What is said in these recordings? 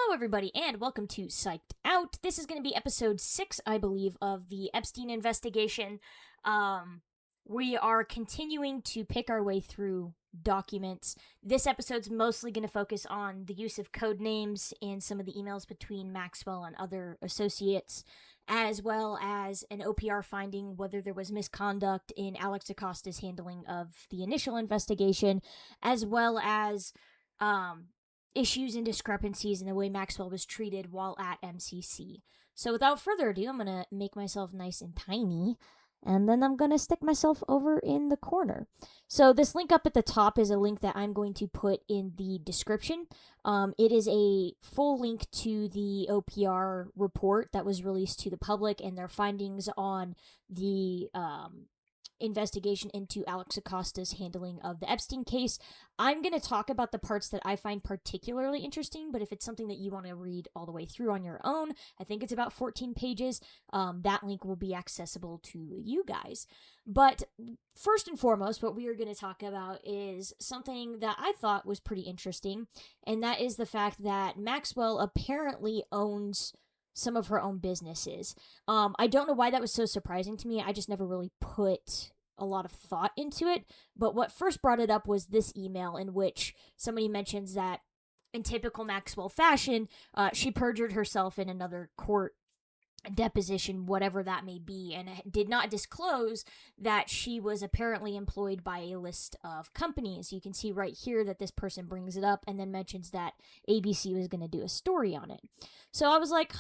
Hello, everybody, and welcome to Psyched Out. This is going to be episode 6, I believe, of the Epstein investigation. We are continuing to pick our way through documents. This episode's mostly going to focus on the use of code names and some of the emails between Maxwell and other associates, as well as an OPR finding whether there was misconduct in Alex Acosta's handling of the initial investigation, as well as issues and discrepancies in the way Maxwell was treated while at MCC. So without further ado, I'm going to make myself nice and tiny, and then I'm going to stick myself over in the corner. So this link up at the top is a link that I'm going to put in the description. It is a full link to the OPR report that was released to the public and their findings on the investigation into Alex Acosta's handling of the Epstein case. I'm going to talk about the parts that I find particularly interesting, but if it's something that you want to read all the way through on your own, I think it's about 14 pages, that link will be accessible to you guys. But first and foremost, what we are going to talk about is something that I thought was pretty interesting, and that is the fact that Maxwell apparently owns some of her own businesses. I don't know why that was so surprising to me. I just never really put a lot of thought into it. But what first brought it up was this email in which somebody mentions that in typical Maxwell fashion, she perjured herself in another court deposition, whatever that may be, and did not disclose that she was apparently employed by a list of companies. You can see right here that this person brings it up and then mentions that ABC was going to do a story on it. So I was like,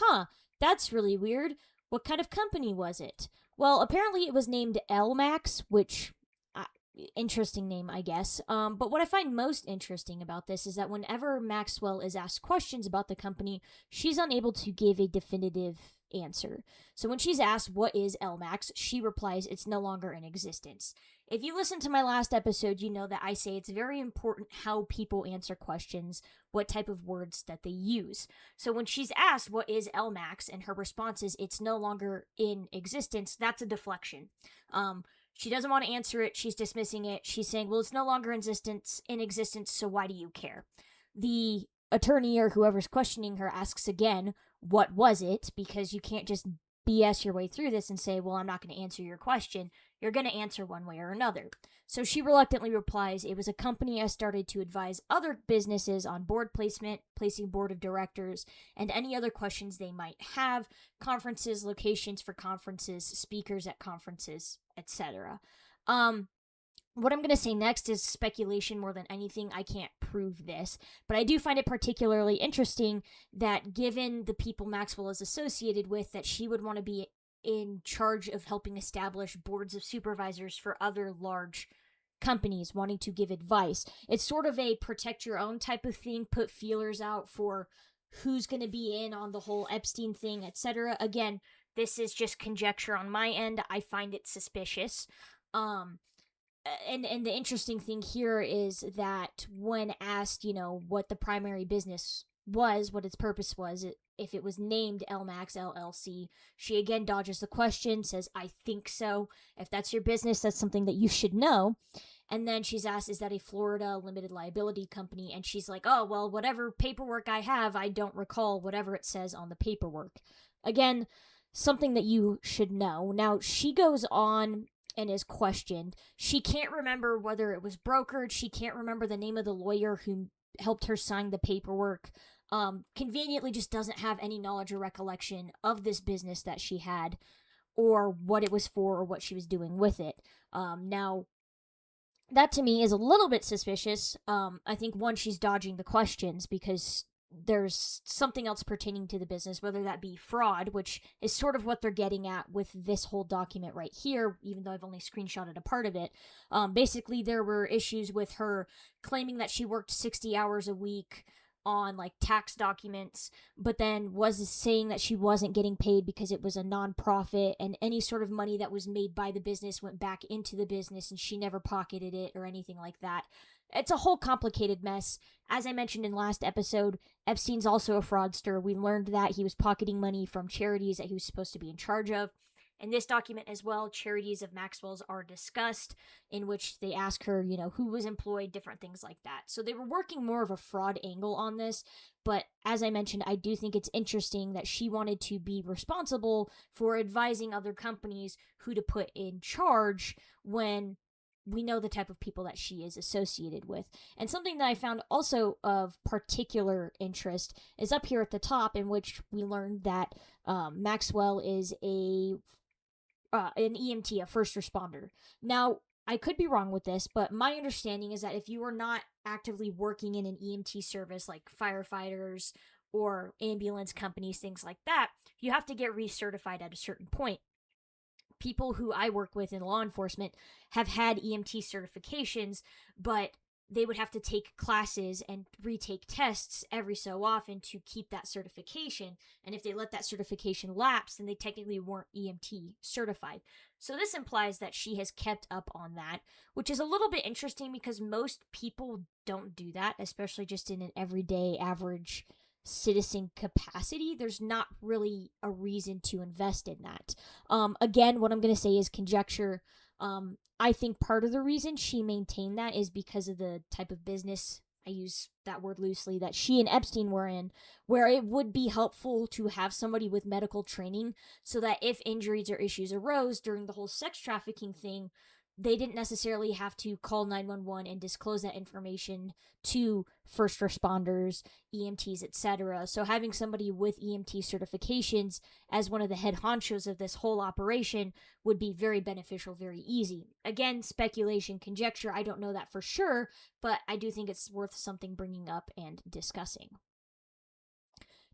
that's really weird. What kind of company was it? Well, apparently it was named LMAX, which interesting name, I guess. But what I find most interesting about this is that whenever Maxwell is asked questions about the company, she's unable to give a definitive answer. So when she's asked what is LMAX, she replies it's no longer in existence. If you listen to my last episode, you know that I say it's very important how people answer questions, what type of words that they use. So when she's asked what is LMAX and her response is it's no longer in existence, that's a deflection. She doesn't want to answer it. She's dismissing it. She's saying, well, it's no longer in existence, so why do you care? The attorney or whoever's questioning her asks again, what was it? Because you can't just BS your way through this and say, well, I'm not going to answer your question. You're going to answer one way or another. So she reluctantly replies, it was a company I started to advise other businesses on board placement, placing board of directors, and any other questions they might have, conferences, locations for conferences, speakers at conferences, etc. What I'm going to say next is speculation more than anything. I can't prove this, but I do find it particularly interesting that given the people Maxwell is associated with, that she would want to be in charge of helping establish boards of supervisors for other large companies wanting to give advice. It's sort of a protect your own type of thing, put feelers out for who's going to be in on the whole Epstein thing, etc. Again, this is just conjecture on my end. I find it suspicious. And the interesting thing here is that when asked, what the primary business was, what its purpose was, if it was named LMAX LLC, she again dodges the question, says, I think so. If that's your business, that's something that you should know. And then she's asked, is that a Florida limited liability company? And she's like, oh, well, whatever paperwork I have, I don't recall whatever it says on the paperwork. Again, something that you should know. Now, she goes on and is questioned. She can't remember whether it was brokered. She can't remember the name of the lawyer who helped her sign the paperwork. Conveniently just doesn't have any knowledge or recollection of this business that she had, or what it was for, or what she was doing with it. Now, that to me is a little bit suspicious. I think, one, she's dodging the questions because there's something else pertaining to the business, whether that be fraud, which is sort of what they're getting at with this whole document right here, even though I've only screenshotted a part of it. Basically, there were issues with her claiming that she worked 60 hours a week on tax documents, but then was saying that she wasn't getting paid because it was a non-profit, and any sort of money that was made by the business went back into the business and she never pocketed it or anything like that. It's a whole complicated mess. As I mentioned in last episode, Epstein's also a fraudster. We learned that he was pocketing money from charities that he was supposed to be in charge of. In this document as well, charities of Maxwell's are discussed, in which they ask her, who was employed, different things like that. So they were working more of a fraud angle on this, but as I mentioned, I do think it's interesting that she wanted to be responsible for advising other companies who to put in charge when we know the type of people that she is associated with. And something that I found also of particular interest is up here at the top, in which we learned that Maxwell is an EMT, a first responder. Now, I could be wrong with this, but my understanding is that if you are not actively working in an EMT service like firefighters or ambulance companies, things like that, you have to get recertified at a certain point. People who I work with in law enforcement have had EMT certifications, but they would have to take classes and retake tests every so often to keep that certification. And if they let that certification lapse, then they technically weren't EMT certified. So this implies that she has kept up on that, which is a little bit interesting because most people don't do that, especially just in an everyday average citizen capacity. There's not really a reason to invest in that. Again, what I'm going to say is conjecture. I think part of the reason she maintained that is because of the type of business, I use that word loosely, that she and Epstein were in, where it would be helpful to have somebody with medical training so that if injuries or issues arose during the whole sex trafficking thing, they didn't necessarily have to call 911 and disclose that information to first responders, EMTs, etc. So having somebody with EMT certifications as one of the head honchos of this whole operation would be very beneficial, very easy. Again, speculation, conjecture, I don't know that for sure, but I do think it's worth something bringing up and discussing.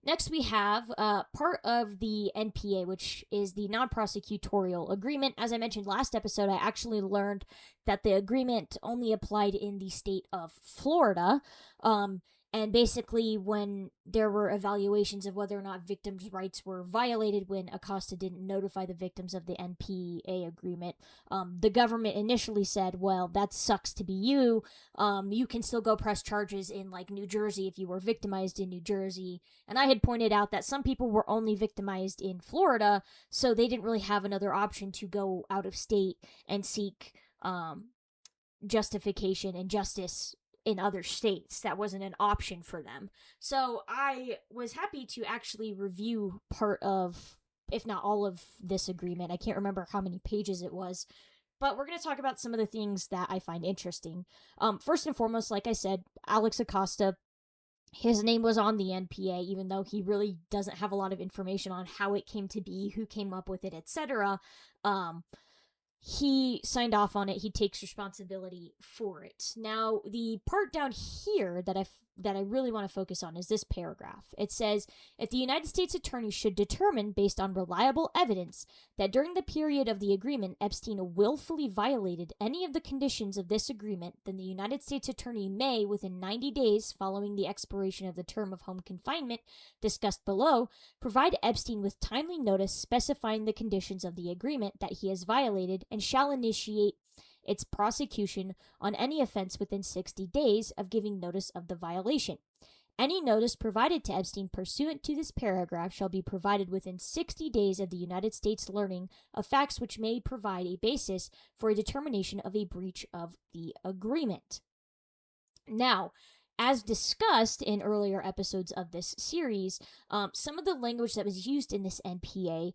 Next, we have part of the NPA, which is the non-prosecutorial agreement. As I mentioned last episode, I actually learned that the agreement only applied in the state of Florida. And basically, when there were evaluations of whether or not victims' rights were violated when Acosta didn't notify the victims of the NPA agreement, the government initially said, well, that sucks to be you. You can still go press charges in, like, New Jersey if you were victimized in New Jersey. And I had pointed out that some people were only victimized in Florida, so they didn't really have another option to go out of state and seek justification and justice in other states. That wasn't an option for them. So I was happy to actually review part of, if not all of this agreement. I can't remember how many pages it was, but we're going to talk about some of the things that I find interesting. First and foremost, like I said, Alex Acosta, his name was on the NPA, even though he really doesn't have a lot of information on how it came to be, who came up with it, etc. He signed off on it. He takes responsibility for it. Now, the part down here that I really want to focus on is this paragraph. It says, if the United States Attorney should determine, based on reliable evidence, that during the period of the agreement, Epstein willfully violated any of the conditions of this agreement, then the United States Attorney may, within 90 days following the expiration of the term of home confinement discussed below, provide Epstein with timely notice specifying the conditions of the agreement that he has violated, and shall initiate its prosecution on any offense within 60 days of giving notice of the violation. Any notice provided to Epstein pursuant to this paragraph shall be provided within 60 days of the United States learning of facts which may provide a basis for a determination of a breach of the agreement. Now, as discussed in earlier episodes of this series, some of the language that was used in this NPA,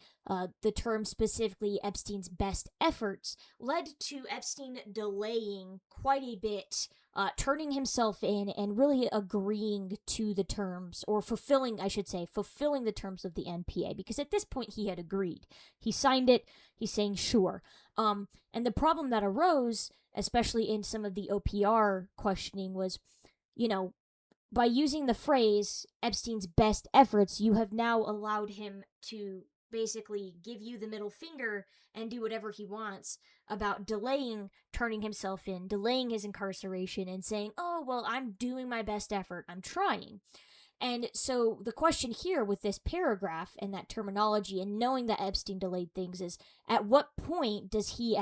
the term specifically Epstein's best efforts, led to Epstein delaying quite a bit, turning himself in and really agreeing to the terms, or fulfilling the terms of the NPA, because at this point he had agreed. He signed it, he's saying sure. And the problem that arose, especially in some of the OPR questioning, was, by using the phrase Epstein's best efforts, you have now allowed him to basically give you the middle finger and do whatever he wants about delaying turning himself in, delaying his incarceration, and saying, oh, well, I'm doing my best effort, I'm trying. And so the question here with this paragraph and that terminology and knowing that Epstein delayed things is, at what point does he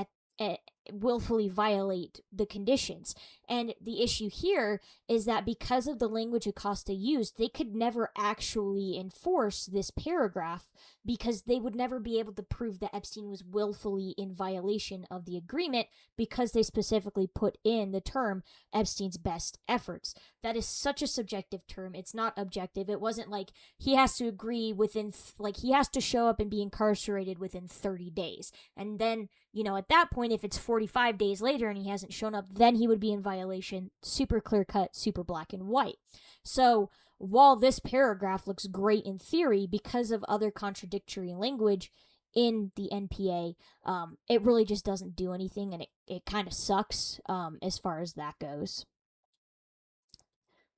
willfully violate the conditions. And the issue here is that because of the language Acosta used, they could never actually enforce this paragraph because they would never be able to prove that Epstein was willfully in violation of the agreement because they specifically put in the term Epstein's best efforts. That is such a subjective term. It's not objective. It wasn't like he has to agree within, he has to show up and be incarcerated within 30 days. And then, at that point, if it's 45 days later and he hasn't shown up, then he would be in violation. Super clear cut, super black and white. So while this paragraph looks great in theory, because of other contradictory language in the NPA, it really just doesn't do anything, and it kind of sucks as far as that goes.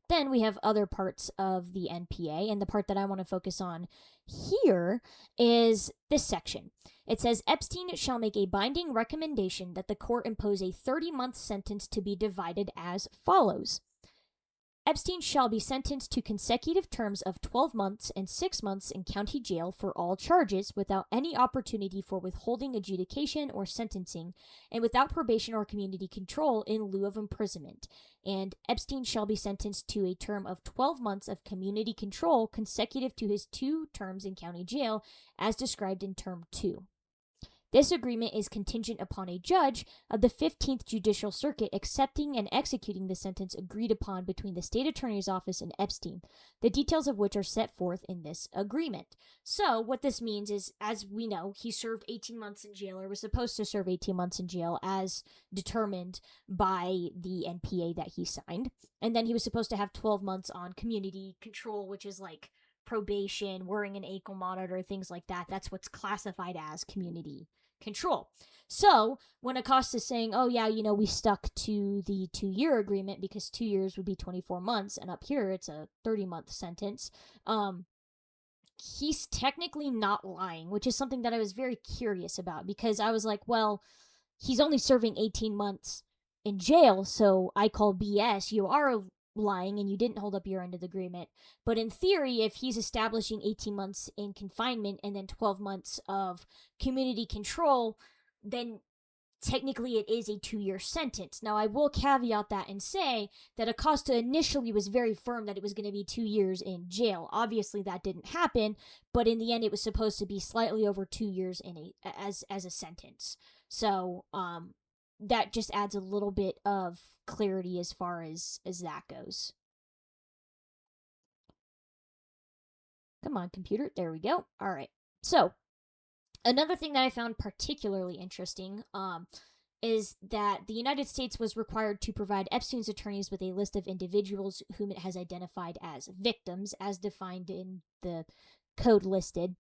Then we have other parts of the NPA, and the part that I want to focus on here is this section. It says, Epstein shall make a binding recommendation that the court impose a 30-month sentence to be divided as follows. Epstein shall be sentenced to consecutive terms of 12 months and 6 months in county jail for all charges without any opportunity for withholding adjudication or sentencing, and without probation or community control in lieu of imprisonment. And Epstein shall be sentenced to a term of 12 months of community control consecutive to his 2 terms in county jail as described in term 2. This agreement is contingent upon a judge of the 15th Judicial Circuit accepting and executing the sentence agreed upon between the state attorney's office and Epstein, the details of which are set forth in this agreement. So what this means is, as we know, he served 18 months in jail, or was supposed to serve 18 months in jail as determined by the NPA that he signed. And then he was supposed to have 12 months on community control, which is like probation, wearing an ankle monitor, things like that. That's what's classified as community control. So when Acosta's saying, oh yeah, we stuck to the 2-year agreement because 2 years would be 24 months, and up here it's a 30-month sentence, he's technically not lying, which is something that I was very curious about, because I was like, well, he's only serving 18 months in jail, so I call BS. You are lying and you didn't hold up your end of the agreement. But in theory, if he's establishing 18 months in confinement and then 12 months of community control, then technically it is a 2-year sentence. Now, I will caveat that and say that Acosta initially was very firm that it was going to be 2 years in jail. Obviously, that didn't happen, but in the end, it was supposed to be slightly over 2 years as a sentence. So, that just adds a little bit of clarity as far as that goes. Come on, computer. There we go. All right. So, another thing that I found particularly interesting is that the United States was required to provide Epstein's attorneys with a list of individuals whom it has identified as victims, as defined in the code listed.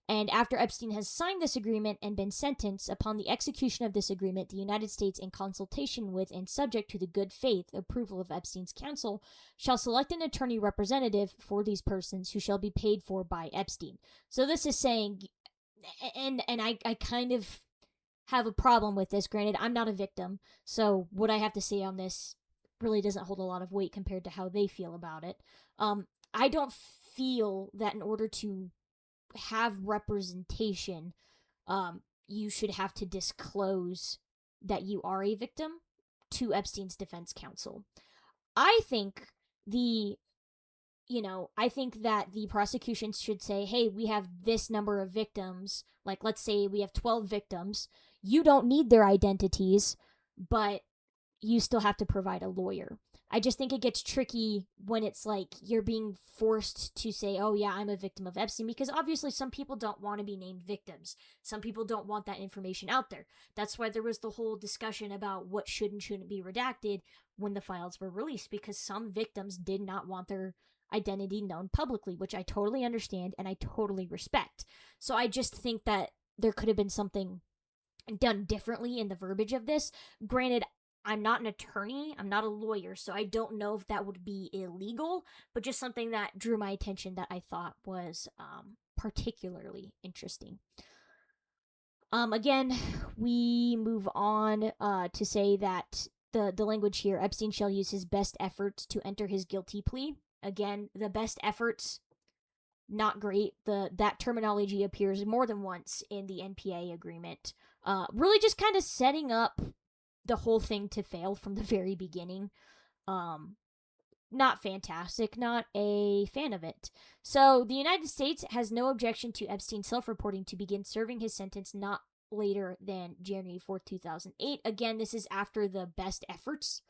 And after Epstein has signed this agreement and been sentenced, upon the execution of this agreement, the United States, in consultation with and subject to the good faith approval of Epstein's counsel, shall select an attorney representative for these persons who shall be paid for by Epstein. So this is saying, and I kind of have a problem with this. Granted, I'm not a victim, so what I have to say on this really doesn't hold a lot of weight compared to how they feel about it. I don't feel that in order to have representation, you should have to disclose that you are a victim to Epstein's defense counsel. I think that the prosecution should say, hey, we have this number of victims. Like, let's say we have 12 victims. You don't need their identities, but you still have to provide a lawyer. I just think it gets tricky when it's like you're being forced to say, oh yeah, I'm a victim of Epstein, because obviously some people don't want to be named victims. Some people don't want that information out there. That's why there was the whole discussion about what should and shouldn't be redacted when the files were released, because some victims did not want their identity known publicly, which I totally understand and I totally respect. So I just think that there could have been something done differently in the verbiage of this. Granted, I'm not an attorney, I'm not a lawyer, so I don't know if that would be illegal, but just something that drew my attention that I thought was particularly interesting. Again, we move on to say that the language here, Epstein shall use his best efforts to enter his guilty plea. Again, the best efforts, not great. That terminology appears more than once in the NPA agreement. Really just kind of setting up the whole thing to fail from the very beginning. Not fantastic, not a fan of it. So the United States has no objection to Epstein's self-reporting to begin serving his sentence not later than January 4th, 2008. Again, this is after the best efforts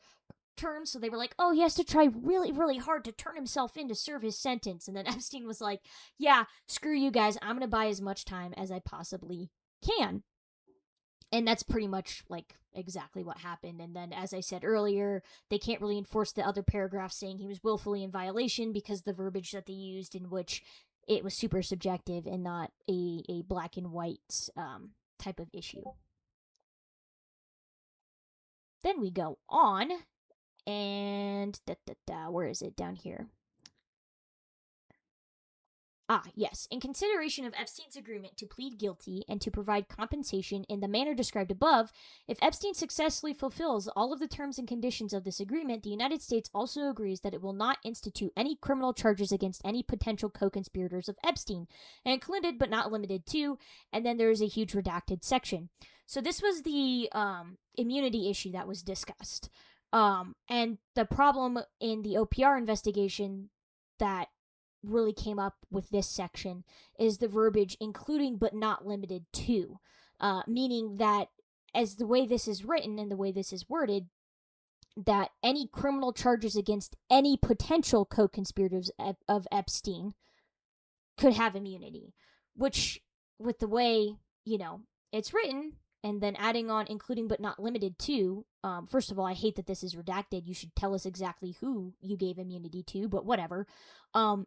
term, so they were like, oh, he has to try really, really hard to turn himself in to serve his sentence. And then Epstein was like, yeah, screw you guys, I'm gonna buy as much time as I possibly can. And that's pretty much like exactly what happened. And then, as I said earlier, they can't really enforce the other paragraph saying he was willfully in violation because the verbiage that they used, in which it was super subjective and not a black and white type of issue. Then we go on, and where is it? Down here. Yes. In consideration of Epstein's agreement to plead guilty and to provide compensation in the manner described above, if Epstein successfully fulfills all of the terms and conditions of this agreement, the United States also agrees that it will not institute any criminal charges against any potential co-conspirators of Epstein, included but not limited to, and then there is a huge redacted section. So this was the immunity issue that was discussed. And the problem in the OPR investigation that really came up with this section is the verbiage including but not limited to, meaning that as the way this is written and the way this is worded, that any criminal charges against any potential co-conspirators of Epstein could have immunity, which with the way, it's written, and then adding on including but not limited to, first of all, I hate that this is redacted. You should tell us exactly who you gave immunity to, but whatever.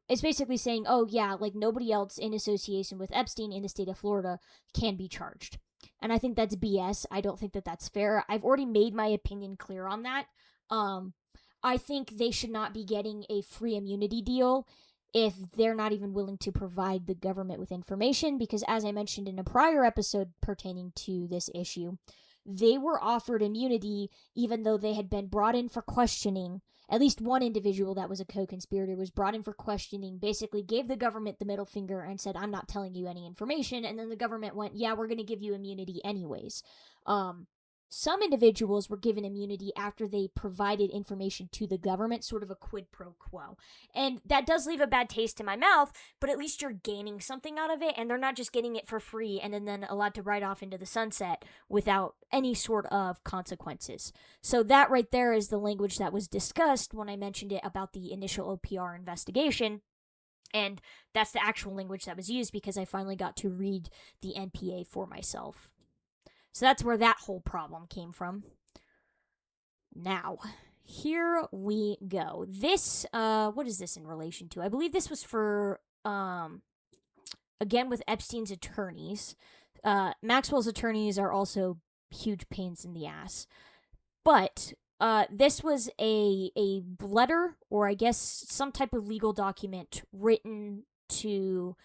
It's basically saying, oh yeah, like nobody else in association with Epstein in the state of Florida can be charged. And I think that's BS. I don't think that that's fair. I've already made my opinion clear on that. I think they should not be getting a free immunity deal if they're not even willing to provide the government with information, because as I mentioned in a prior episode pertaining to this issue, they were offered immunity even though they had been brought in for questioning. At least one individual that was a co-conspirator was brought in for questioning, basically gave the government the middle finger and said, I'm not telling you any information, and then the government went, yeah, we're going to give you immunity anyways. Some individuals were given immunity after they provided information to the government, sort of a quid pro quo. And that does leave a bad taste in my mouth, but at least you're gaining something out of it, and they're not just getting it for free and then allowed to ride off into the sunset without any sort of consequences. So that right there is the language that was discussed when I mentioned it about the initial OPR investigation. And that's the actual language that was used because I finally got to read the NPA for myself. So that's where that whole problem came from. Now, here we go. This, what is this in relation to? I believe this was for, again, with Epstein's attorneys. Maxwell's attorneys are also huge pains in the ass. But this was a letter, or I guess some type of legal document written to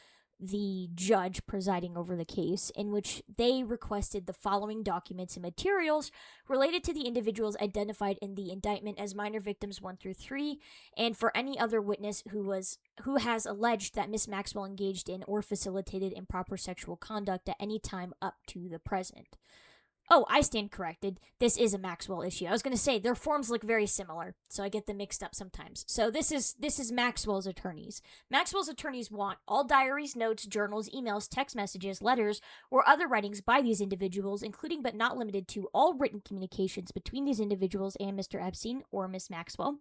the judge presiding over the case, in which they requested the following documents and materials related to the individuals identified in the indictment as minor victims 1 through 3, and for any other witness who has alleged that Miss Maxwell engaged in or facilitated improper sexual conduct at any time up to the present. Oh, I stand corrected. This is a Maxwell issue. I was going to say their forms look very similar, so I get them mixed up sometimes. So this is Maxwell's attorneys. Maxwell's attorneys want all diaries, notes, journals, emails, text messages, letters, or other writings by these individuals, including but not limited to all written communications between these individuals and Mr. Epstein or Miss Maxwell,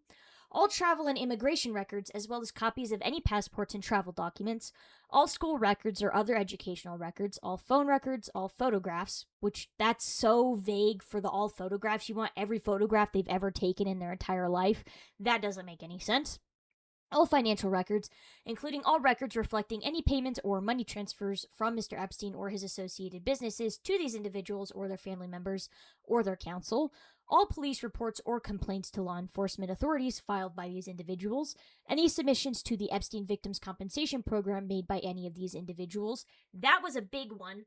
all travel and immigration records, as well as copies of any passports and travel documents, all school records or other educational records, all phone records, all photographs, which that's so vague for the all photographs. You want every photograph they've ever taken in their entire life. That doesn't make any sense. All financial records, including all records reflecting any payments or money transfers from Mr. Epstein or his associated businesses to these individuals or their family members or their counsel, all police reports or complaints to law enforcement authorities filed by these individuals, any submissions to the Epstein Victims Compensation Program made by any of these individuals. That was a big one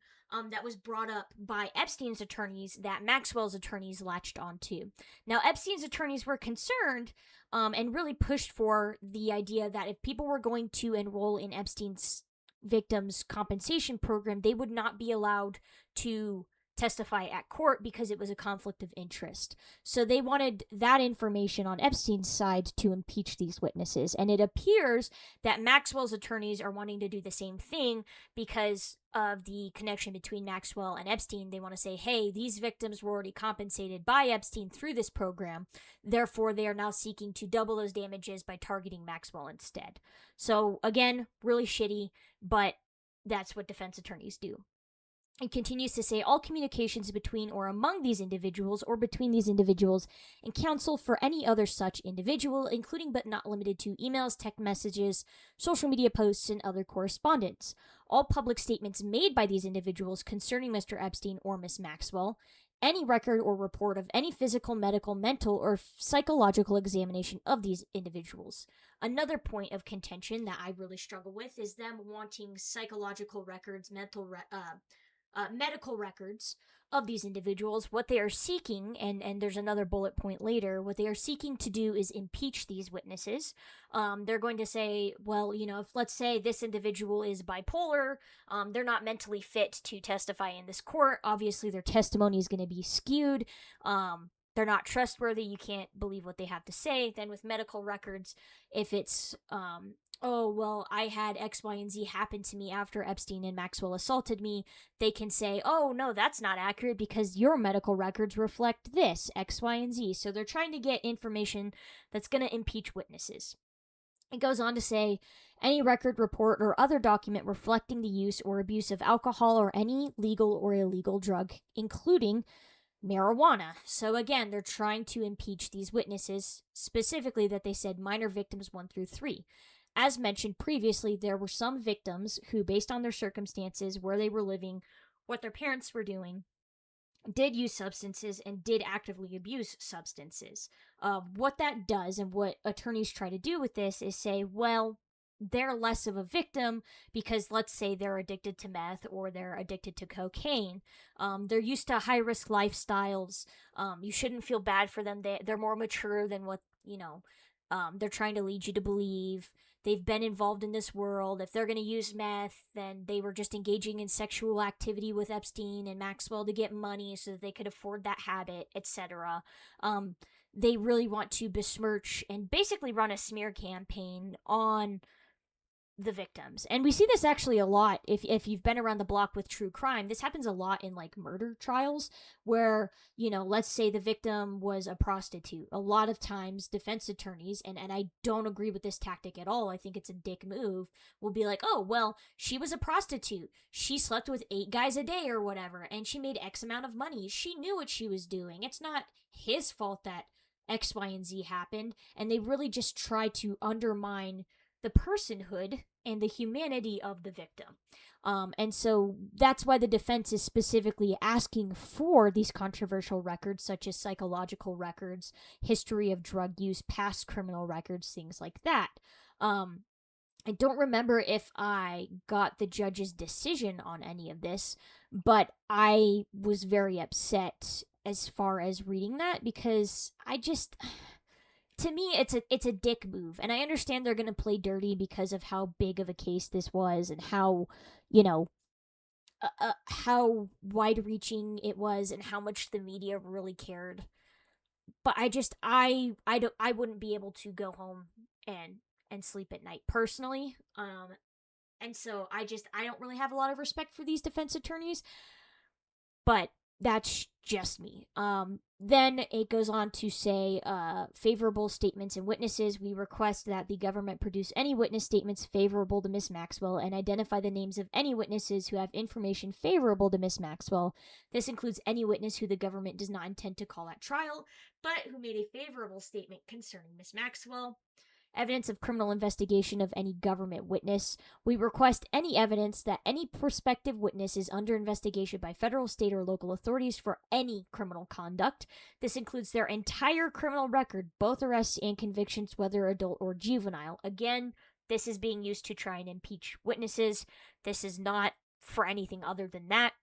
that was brought up by Epstein's attorneys that Maxwell's attorneys latched onto. Now, Epstein's attorneys were concerned and really pushed for the idea that if people were going to enroll in Epstein's Victims Compensation Program, they would not be allowed to testify at court because it was a conflict of interest. So they wanted that information on Epstein's side to impeach these witnesses. And it appears that Maxwell's attorneys are wanting to do the same thing because of the connection between Maxwell and Epstein. They want to say, hey, these victims were already compensated by Epstein through this program. Therefore, they are now seeking to double those damages by targeting Maxwell instead. So again, really shitty, but that's what defense attorneys do. It continues to say all communications between or among these individuals or between these individuals and counsel for any other such individual, including but not limited to emails, text messages, social media posts, and other correspondence. All public statements made by these individuals concerning Mr. Epstein or Miss Maxwell, any record or report of any physical, medical, mental, or psychological examination of these individuals. Another point of contention that I really struggle with is them wanting psychological records, medical records of these individuals. What they are seeking, and there's another bullet point later, what they are seeking to do is impeach these witnesses. They're going to say, well, if let's say this individual is bipolar, they're not mentally fit to testify in this court. Obviously, their testimony is going to be skewed. They're not trustworthy. You can't believe what they have to say. Then with medical records, if it's oh, well, I had X, Y, and Z happen to me after Epstein and Maxwell assaulted me, they can say, oh, no, that's not accurate because your medical records reflect this, X, Y, and Z. So they're trying to get information that's going to impeach witnesses. It goes on to say, any record, report, or other document reflecting the use or abuse of alcohol or any legal or illegal drug, including marijuana. So again, they're trying to impeach these witnesses, specifically that they said minor victims 1 through 3. As mentioned previously, there were some victims who, based on their circumstances, where they were living, what their parents were doing, did use substances and did actively abuse substances. What that does and what attorneys try to do with this is say, well, they're less of a victim because let's say they're addicted to meth or they're addicted to cocaine. They're used to high-risk lifestyles. You shouldn't feel bad for them. They're more mature than what, they're trying to lead you to believe. They've been involved in this world. If they're going to use meth, then they were just engaging in sexual activity with Epstein and Maxwell to get money so that they could afford that habit, etc. They really want to besmirch and basically run a smear campaign on the victims. And we see this actually a lot if you've been around the block with true crime. This happens a lot in like murder trials where, let's say the victim was a prostitute. A lot of times defense attorneys, and I don't agree with this tactic at all, I think it's a dick move, will be like, oh, well, she was a prostitute. She slept with 8 guys a day or whatever, and she made X amount of money. She knew what she was doing. It's not his fault that X, Y, and Z happened. And they really just try to undermine the personhood and the humanity of the victim. And so that's why the defense is specifically asking for these controversial records, such as psychological records, history of drug use, past criminal records, things like that. I don't remember if I got the judge's decision on any of this, but I was very upset as far as reading that because to me, it's a dick move, and I understand they're going to play dirty because of how big of a case this was and how, how wide-reaching it was and how much the media really cared. But I wouldn't be able to go home and sleep at night personally. And so I don't really have a lot of respect for these defense attorneys, but that's just me. Then it goes on to say, favorable statements and witnesses. We request that the government produce any witness statements favorable to Miss Maxwell and identify the names of any witnesses who have information favorable to Miss Maxwell. This includes any witness who the government does not intend to call at trial, but who made a favorable statement concerning Miss Maxwell. Evidence of criminal investigation of any government witness. We request any evidence that any prospective witness is under investigation by federal, state, or local authorities for any criminal conduct. This includes their entire criminal record, both arrests and convictions, whether adult or juvenile. Again, this is being used to try and impeach witnesses. This is not for anything other than that.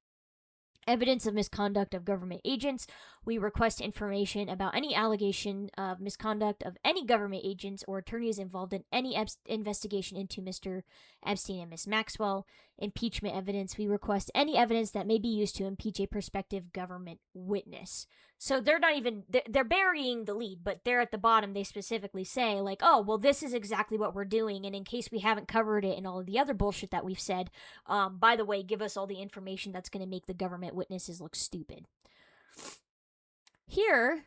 Evidence of misconduct of government agents. We request information about any allegation of misconduct of any government agents or attorneys involved in any investigation into Mr. Epstein and Ms. Maxwell. Impeachment evidence. We request any evidence that may be used to impeach a prospective government witness. So they're not even, they're burying the lead, but they're at the bottom. They specifically say, like, oh, well, this is exactly what we're doing. And in case we haven't covered it in all of the other bullshit that we've said, by the way, give us all the information that's going to make the government witnesses look stupid. Here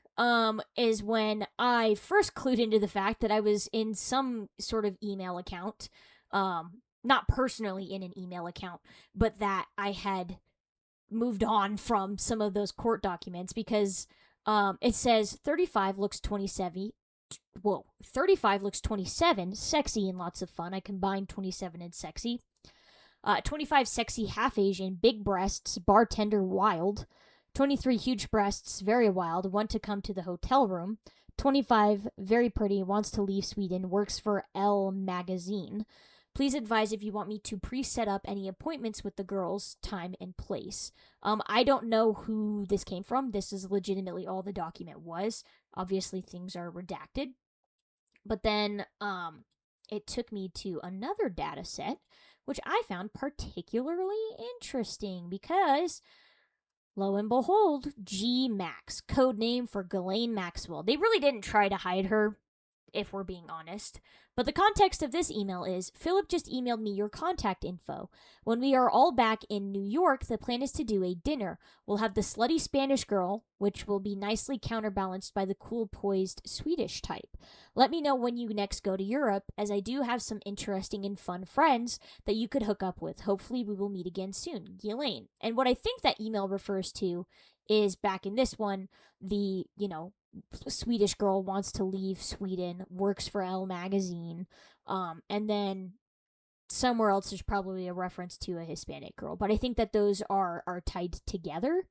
is when I first clued into the fact that I was in some sort of email account, not personally in an email account, but that I had moved on from some of those court documents, because it says 35 looks 27. Whoa, 35 looks 27, sexy and lots of fun. I combined 27 and sexy. 25 sexy, half Asian, big breasts, bartender, wild. 23 huge breasts, very wild, want to come to the hotel room. 25 very pretty, wants to leave Sweden, works for Elle magazine. Please advise if you want me to pre-set up any appointments with the girls, time and place. I don't know who this came from. This is legitimately all the document was. Obviously, things are redacted. But then it took me to another data set, which I found particularly interesting because, lo and behold, G Max, code name for Ghislaine Maxwell. They really didn't try to hide her, if we're being honest. But the context of this email is, Philip just emailed me your contact info. When we are all back in New York, the plan is to do a dinner. We'll have the slutty Spanish girl, which will be nicely counterbalanced by the cool, poised Swedish type. Let me know when you next go to Europe, as I do have some interesting and fun friends that you could hook up with. Hopefully we will meet again soon. Ghislaine. And what I think that email refers to is, back in this one, the, Swedish girl wants to leave Sweden, works for Elle magazine, and then somewhere else there's probably a reference to a Hispanic girl, but I think that those are tied together.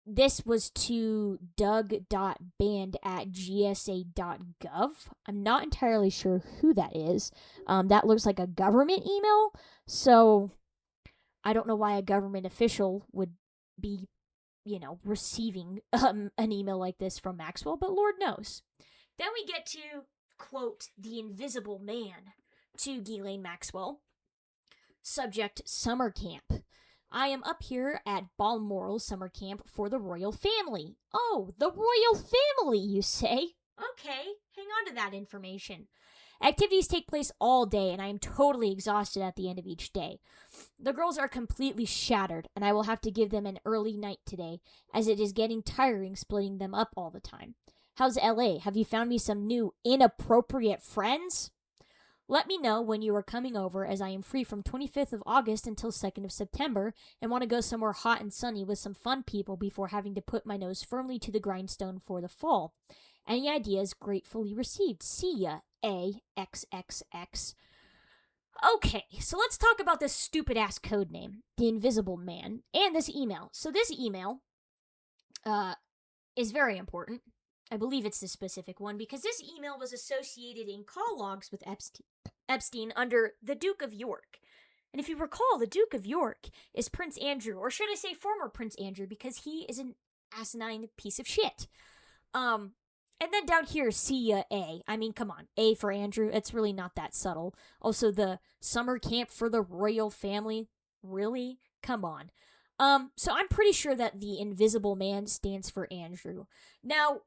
This was to doug.band@gsa.gov. I'm not entirely sure who that is. That looks like a government email, so I don't know why a government official would be receiving an email like this from Maxwell, but Lord knows. Then we get to, quote, the invisible man to Ghislaine Maxwell. Subject, summer camp. I am up here at Balmoral summer camp for the royal family. Oh, the royal family, you say? Okay, hang on to that information. Activities take place all day, and I am totally exhausted at the end of each day. The girls are completely shattered, and I will have to give them an early night today, as it is getting tiring splitting them up all the time. How's LA? Have you found me some new inappropriate friends? Let me know when you are coming over, as I am free from 25th of August until 2nd of September, and want to go somewhere hot and sunny with some fun people before having to put my nose firmly to the grindstone for the fall. Any ideas gratefully received. See ya, AXXX. Okay, so let's talk about this stupid-ass code name, the Invisible Man, and this email. So this email is very important. I believe it's the specific one, because this email was associated in call logs with Epstein under the Duke of York. And if you recall, the Duke of York is Prince Andrew, or should I say former Prince Andrew, because he is an asinine piece of shit. And then down here, see ya, A. I mean, come on. A for Andrew. It's really not that subtle. Also, the summer camp for the royal family. Really? Come on. So I'm pretty sure that the Invisible Man stands for Andrew. Now,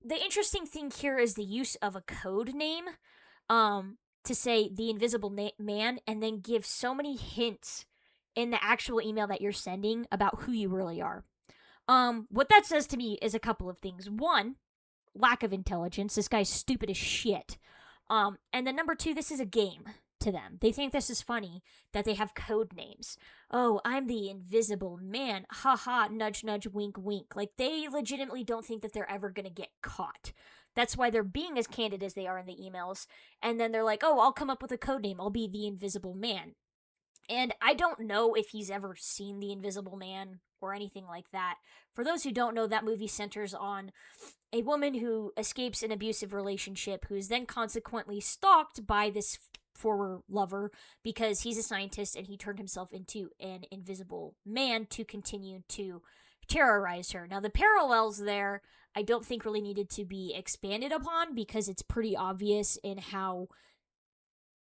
the interesting thing here is the use of a code name, to say the Invisible Man, and then give so many hints in the actual email that you're sending about who you really are. What that says to me is a couple of things. One, lack of intelligence. This guy's stupid as shit. And then number two, this is a game to them. They think this is funny that they have code names. Oh, I'm the Invisible Man. Ha ha, nudge nudge, wink wink. Like, they legitimately don't think that they're ever gonna get caught. That's why they're being as candid as they are in the emails. And then they're like, oh, I'll come up with a code name. I'll be the Invisible Man. And I don't know if he's ever seen The Invisible Man or anything like that. For those who don't know, that movie centers on a woman who escapes an abusive relationship, who is then consequently stalked by this former lover, because he's a scientist and he turned himself into an invisible man to continue to terrorize her. Now, the parallels there I don't think really needed to be expanded upon, because it's pretty obvious in how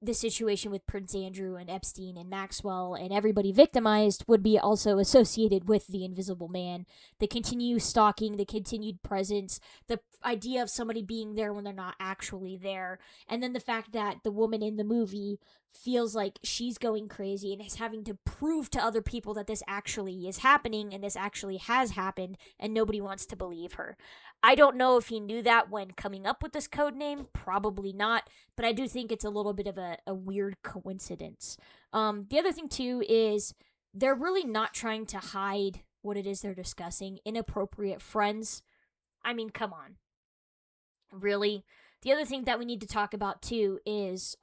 the situation with Prince Andrew and Epstein and Maxwell and everybody victimized would be also associated with the Invisible Man. The continued stalking, the continued presence, the idea of somebody being there when they're not actually there, and then the fact that the woman in the movie feels like she's going crazy and is having to prove to other people that this actually is happening and this actually has happened, and nobody wants to believe her. I don't know if he knew that when coming up with this code name. Probably not, but I do think it's a little bit of a weird coincidence. The other thing, too, is they're really not trying to hide what it is they're discussing. Inappropriate friends. I mean, come on. Really? The other thing that we need to talk about, too, is,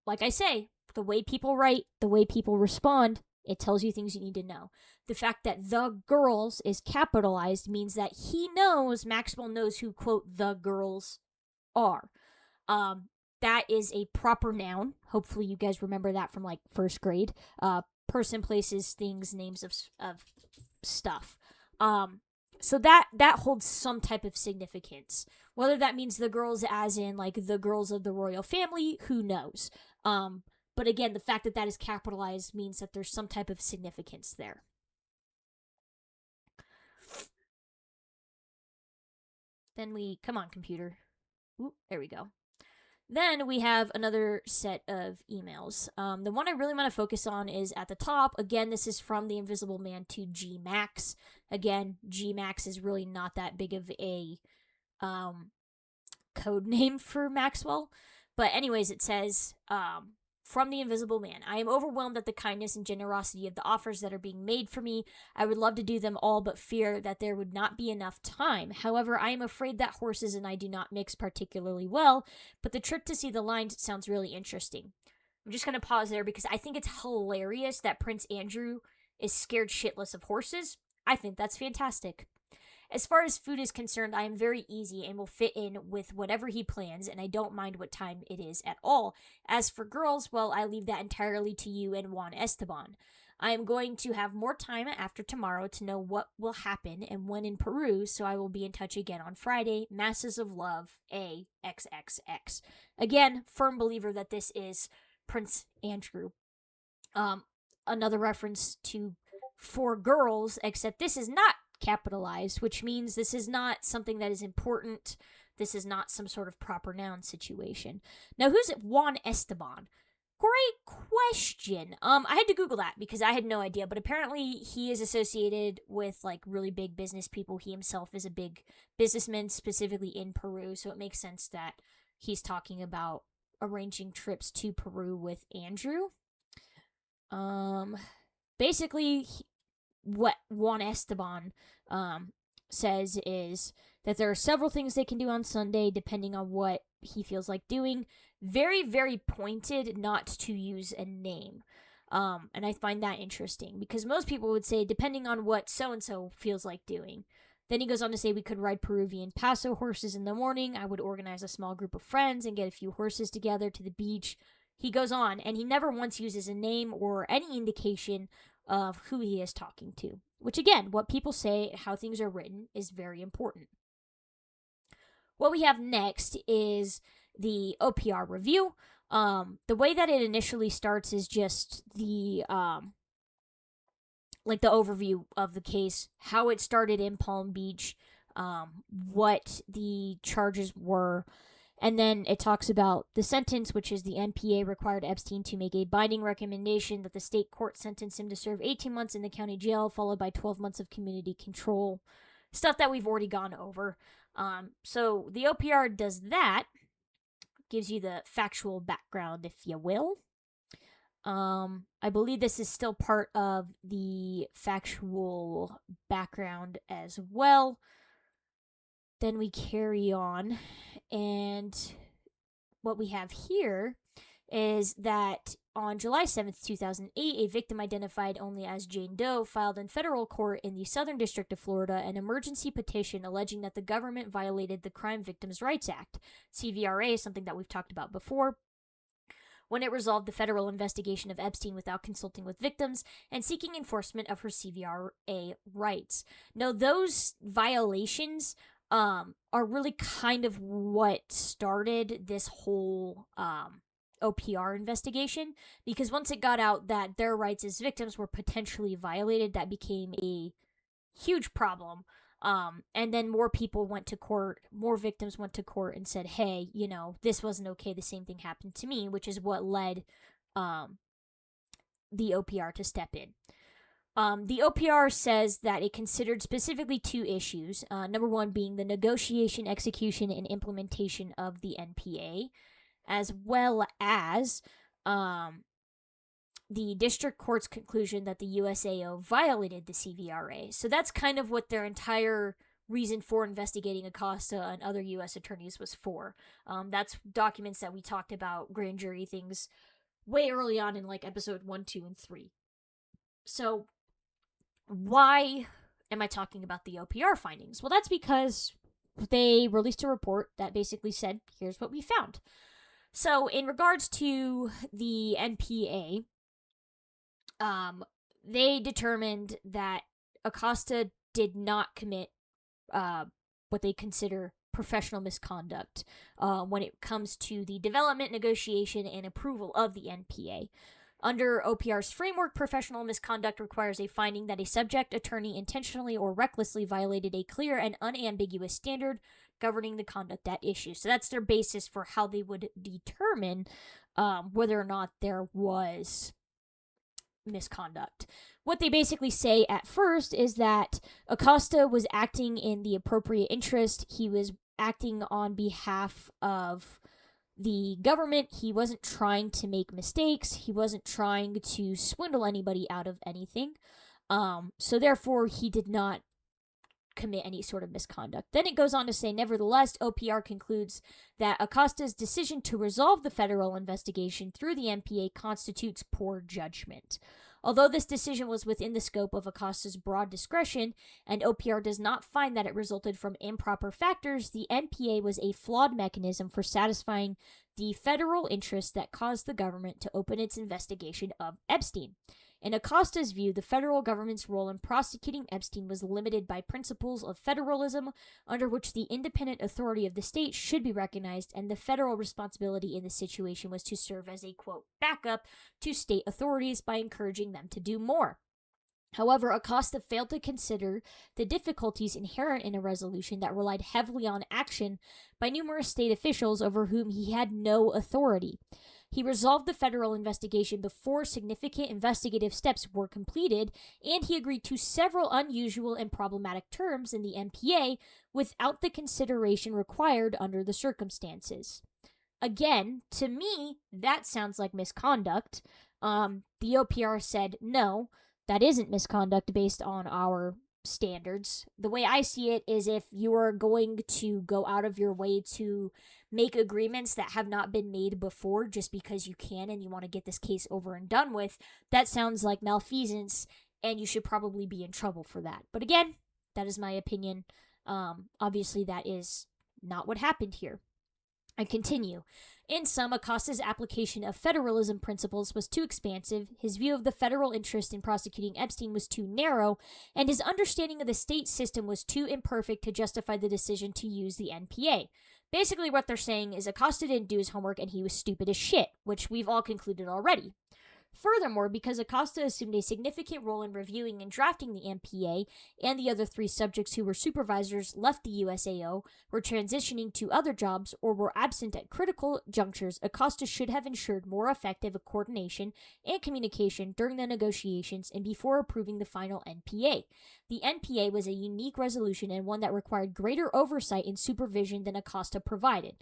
like I say, the way people write, the way people respond, it tells you things you need to know. The fact that the girls is capitalized means that Maxwell knows who, quote, the girls are. That is a proper noun. Hopefully you guys remember that from, like, first grade. Person, places, things, names of stuff. So that holds some type of significance. Whether that means the girls as in, like, the girls of the royal family, who knows? But again, the fact that is capitalized means that there's some type of significance there. Then come on, computer. Ooh, there we go. Then we have another set of emails. The one I really want to focus on is at the top. Again, this is from the Invisible Man to G Max. Again, G Max is really not that big of a code name for Maxwell. But anyways, it says, from the Invisible Man, I am overwhelmed at the kindness and generosity of the offers that are being made for me. I would love to do them all, but fear that there would not be enough time. However, I am afraid that horses and I do not mix particularly well, but the trip to see the lines sounds really interesting. I'm just going to pause there because I think it's hilarious that Prince Andrew is scared shitless of horses. I think that's fantastic. As far as food is concerned, I am very easy and will fit in with whatever he plans, and I don't mind what time it is at all. As for girls, well, I leave that entirely to you and Juan Esteban. I am going to have more time after tomorrow to know what will happen and when in Peru, so I will be in touch again on Friday. Masses of love, AXXX. Again, firm believer that this is Prince Andrew. Another reference to for girls, except this is not capitalized, which means this is not something that is important. This is not some sort of proper noun situation. Now, who's Juan Esteban? Great question. I had to Google that because I had no idea, but apparently he is associated with, like, really big business people. He himself is a big businessman, specifically in Peru, so it makes sense that he's talking about arranging trips to Peru with Andrew. Basically, what Juan Esteban says is that there are several things they can do on Sunday depending on what he feels like doing. Very, very pointed not to use a name. And I find that interesting because most people would say depending on what so-and-so feels like doing. Then he goes on to say we could ride Peruvian paso horses in the morning. I would organize a small group of friends and get a few horses together to the beach. He goes on, and he never once uses a name or any indication of who he is talking to. Which, again, what people say, how things are written, is very important. What we have next is the OPR review. The way that it initially starts is just the the overview of the case, how it started in Palm Beach, what the charges were, and then it talks about the sentence, which is the NPA required Epstein to make a binding recommendation that the state court sentence him to serve 18 months in the county jail, followed by 12 months of community control. Stuff that we've already gone over. So the OPR does that. Gives you the factual background, if you will. I believe this is still part of the factual background as well. Then we carry on, and what we have here is that on July 7th, 2008, a victim identified only as Jane Doe filed in federal court in the Southern District of Florida an emergency petition alleging that the government violated the Crime Victims' Rights Act. CVRA is something that we've talked about before. when it resolved the federal investigation of Epstein without consulting with victims and seeking enforcement of her CVRA rights. Now, those violations are really kind of what started this whole OPR investigation, because once it got out that their rights as victims were potentially violated, that became a huge problem. And then more people went to court, more victims went to court and said, hey, this wasn't okay, the same thing happened to me, which is what led the OPR to step in. The OPR says that it considered specifically two issues. Number one being the negotiation, execution, and implementation of the NPA, as well as the district court's conclusion that the USAO violated the CVRA. So that's kind of what their entire reason for investigating Acosta and other U.S. attorneys was for. That's documents that we talked about, grand jury things, way early on in like episode 1, 2, and 3. So why am I talking about the OPR findings? Well, that's because they released a report that basically said, here's what we found. So in regards to the NPA, they determined that Acosta did not commit what they consider professional misconduct when it comes to the development, negotiation, and approval of the NPA. Under OPR's framework, professional misconduct requires a finding that a subject attorney intentionally or recklessly violated a clear and unambiguous standard governing the conduct at issue. So that's their basis for how they would determine whether or not there was misconduct. What they basically say at first is that Acosta was acting in the appropriate interest. He was acting on behalf of the government. He wasn't trying to make mistakes. He wasn't trying to swindle anybody out of anything. So therefore, he did not commit any sort of misconduct. Then it goes on to say, nevertheless, OPR concludes that Acosta's decision to resolve the federal investigation through the NPA constitutes poor judgment. Although this decision was within the scope of Acosta's broad discretion, and OPR does not find that it resulted from improper factors, the NPA was a flawed mechanism for satisfying the federal interest that caused the government to open its investigation of Epstein. In Acosta's view, the federal government's role in prosecuting Epstein was limited by principles of federalism, under which the independent authority of the state should be recognized, and the federal responsibility in the situation was to serve as a, quote, backup to state authorities by encouraging them to do more. However, Acosta failed to consider the difficulties inherent in a resolution that relied heavily on action by numerous state officials over whom he had no authority. He resolved the federal investigation before significant investigative steps were completed, and he agreed to several unusual and problematic terms in the NPA without the consideration required under the circumstances. Again, to me, that sounds like misconduct. The OPR said, no, that isn't misconduct based on our standards. The way I see it is, if you are going to go out of your way to make agreements that have not been made before just because you can and you want to get this case over and done with, that sounds like malfeasance, and you should probably be in trouble for that. But again, that is my opinion. Obviously, that is not what happened here. I continue. In sum, Acosta's application of federalism principles was too expansive, his view of the federal interest in prosecuting Epstein was too narrow, and his understanding of the state system was too imperfect to justify the decision to use the NPA. Basically, what they're saying is Acosta didn't do his homework and he was stupid as shit, which we've all concluded already. Furthermore, because Acosta assumed a significant role in reviewing and drafting the NPA, and the other three subjects who were supervisors left the USAO, were transitioning to other jobs, or were absent at critical junctures, Acosta should have ensured more effective coordination and communication during the negotiations and before approving the final NPA. The NPA was a unique resolution and one that required greater oversight and supervision than Acosta provided.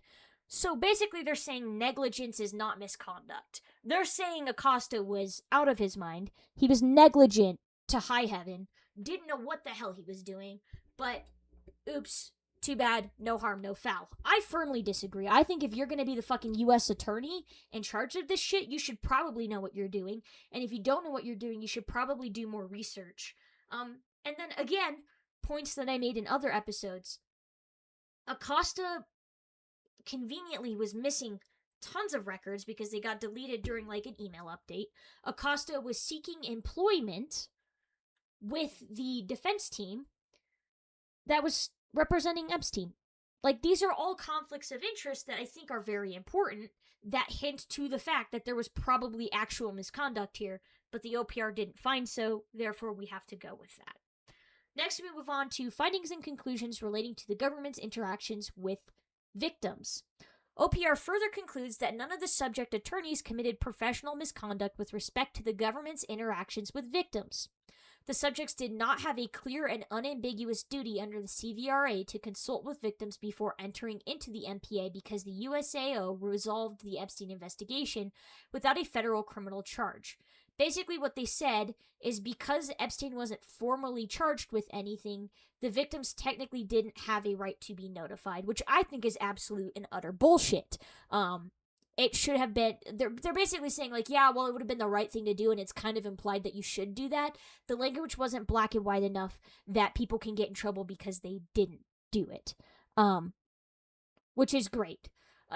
So basically they're saying negligence is not misconduct. They're saying Acosta was out of his mind. He was negligent to high heaven. Didn't know what the hell he was doing. But, oops, too bad, no harm, no foul. I firmly disagree. I think if you're going to be the fucking U.S. attorney in charge of this shit, you should probably know what you're doing. And if you don't know what you're doing, you should probably do more research. And then again, points that I made in other episodes. Acosta conveniently was missing tons of records because they got deleted during like an email update. Acosta was seeking employment with the defense team that was representing Epstein. Like, these are all conflicts of interest that I think are very important that hint to the fact that there was probably actual misconduct here, but the OPR didn't find so, therefore we have to go with that. Next, we move on to findings and conclusions relating to the government's interactions with victims. OPR further concludes that none of the subject attorneys committed professional misconduct with respect to the government's interactions with victims. The subjects did not have a clear and unambiguous duty under the CVRA to consult with victims before entering into the MPA because the USAO resolved the Epstein investigation without a federal criminal charge. Basically, what they said is because Epstein wasn't formally charged with anything, the victims technically didn't have a right to be notified, which I think is absolute and utter bullshit. It should have been, they're basically saying, like, yeah, well, it would have been the right thing to do, and it's kind of implied that you should do that. The language wasn't black and white enough that people can get in trouble because they didn't do it, which is great.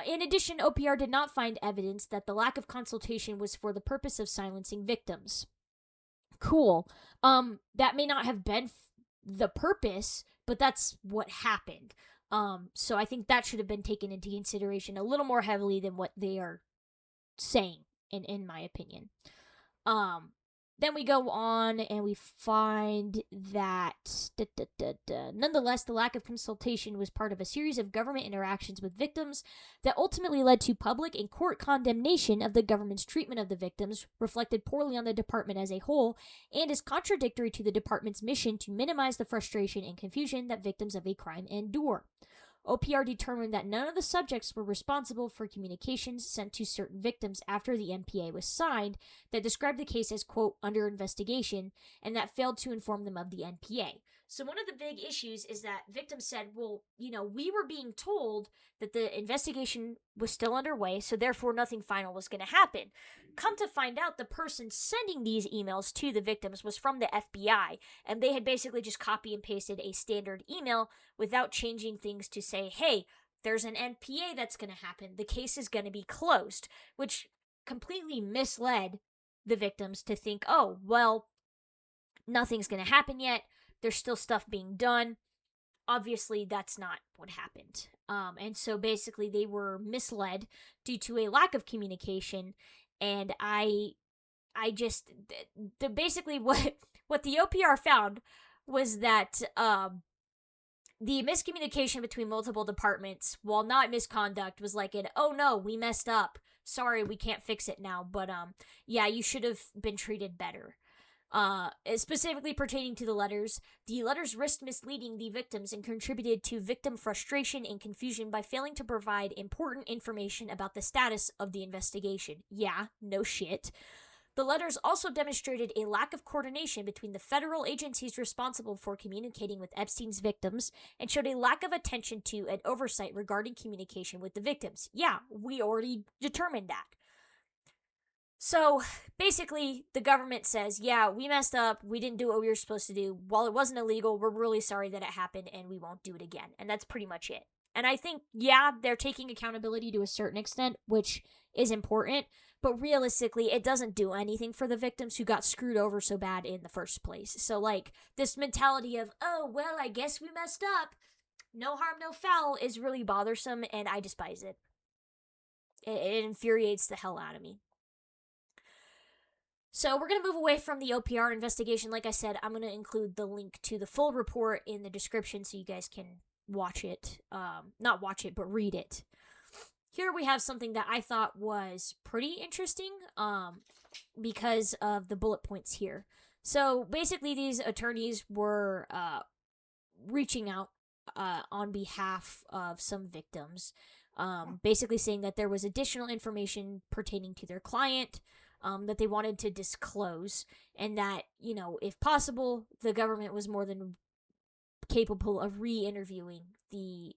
In addition, OPR did not find evidence that the lack of consultation was for the purpose of silencing victims. Cool. That may not have been the purpose, but that's what happened. So I think that should have been taken into consideration a little more heavily than what they are saying, in my opinion. Then we go on and we find that, nonetheless, the lack of consultation was part of a series of government interactions with victims that ultimately led to public and court condemnation of the government's treatment of the victims, reflected poorly on the department as a whole, and is contradictory to the department's mission to minimize the frustration and confusion that victims of a crime endure. OPR determined that none of the subjects were responsible for communications sent to certain victims after the MPA was signed that described the case as, quote, under investigation, and that failed to inform them of the NPA. So one of the big issues is that victims said, well, we were being told that the investigation was still underway, so therefore nothing final was going to happen. Come to find out, the person sending these emails to the victims was from the FBI, and they had basically just copy and pasted a standard email without changing things to say, hey, there's an NPA that's going to happen, the case is going to be closed, which completely misled the victims to think, oh, well, nothing's going to happen yet, there's still stuff being done. Obviously, that's not what happened. And so basically they were misled due to a lack of communication, and I just, basically what the OPR found was that the miscommunication between multiple departments, while not misconduct, was like an, oh no, we messed up, sorry, we can't fix it now, but yeah, you should have been treated better. Specifically pertaining to the letters risked misleading the victims and contributed to victim frustration and confusion by failing to provide important information about the status of the investigation. Yeah, no shit. The letters also demonstrated a lack of coordination between the federal agencies responsible for communicating with Epstein's victims and showed a lack of attention to and oversight regarding communication with the victims. Yeah, we already determined that. So, basically, the government says, yeah, we messed up, we didn't do what we were supposed to do. While it wasn't illegal, we're really sorry that it happened, and we won't do it again. And that's pretty much it. And I think, yeah, they're taking accountability to a certain extent, which is important, but realistically, it doesn't do anything for the victims who got screwed over so bad in the first place. So, like, this mentality of, oh, well, I guess we messed up, no harm, no foul, is really bothersome, and I despise it. It infuriates the hell out of me. So we're going to move away from the OPR investigation. Like I said, I'm going to include the link to the full report in the description so you guys can watch it. Not watch it, but read it. Here we have something that I thought was pretty interesting because of the bullet points here. So basically these attorneys were reaching out on behalf of some victims, basically saying that there was additional information pertaining to their client that they wanted to disclose, and that, if possible, the government was more than capable of re-interviewing the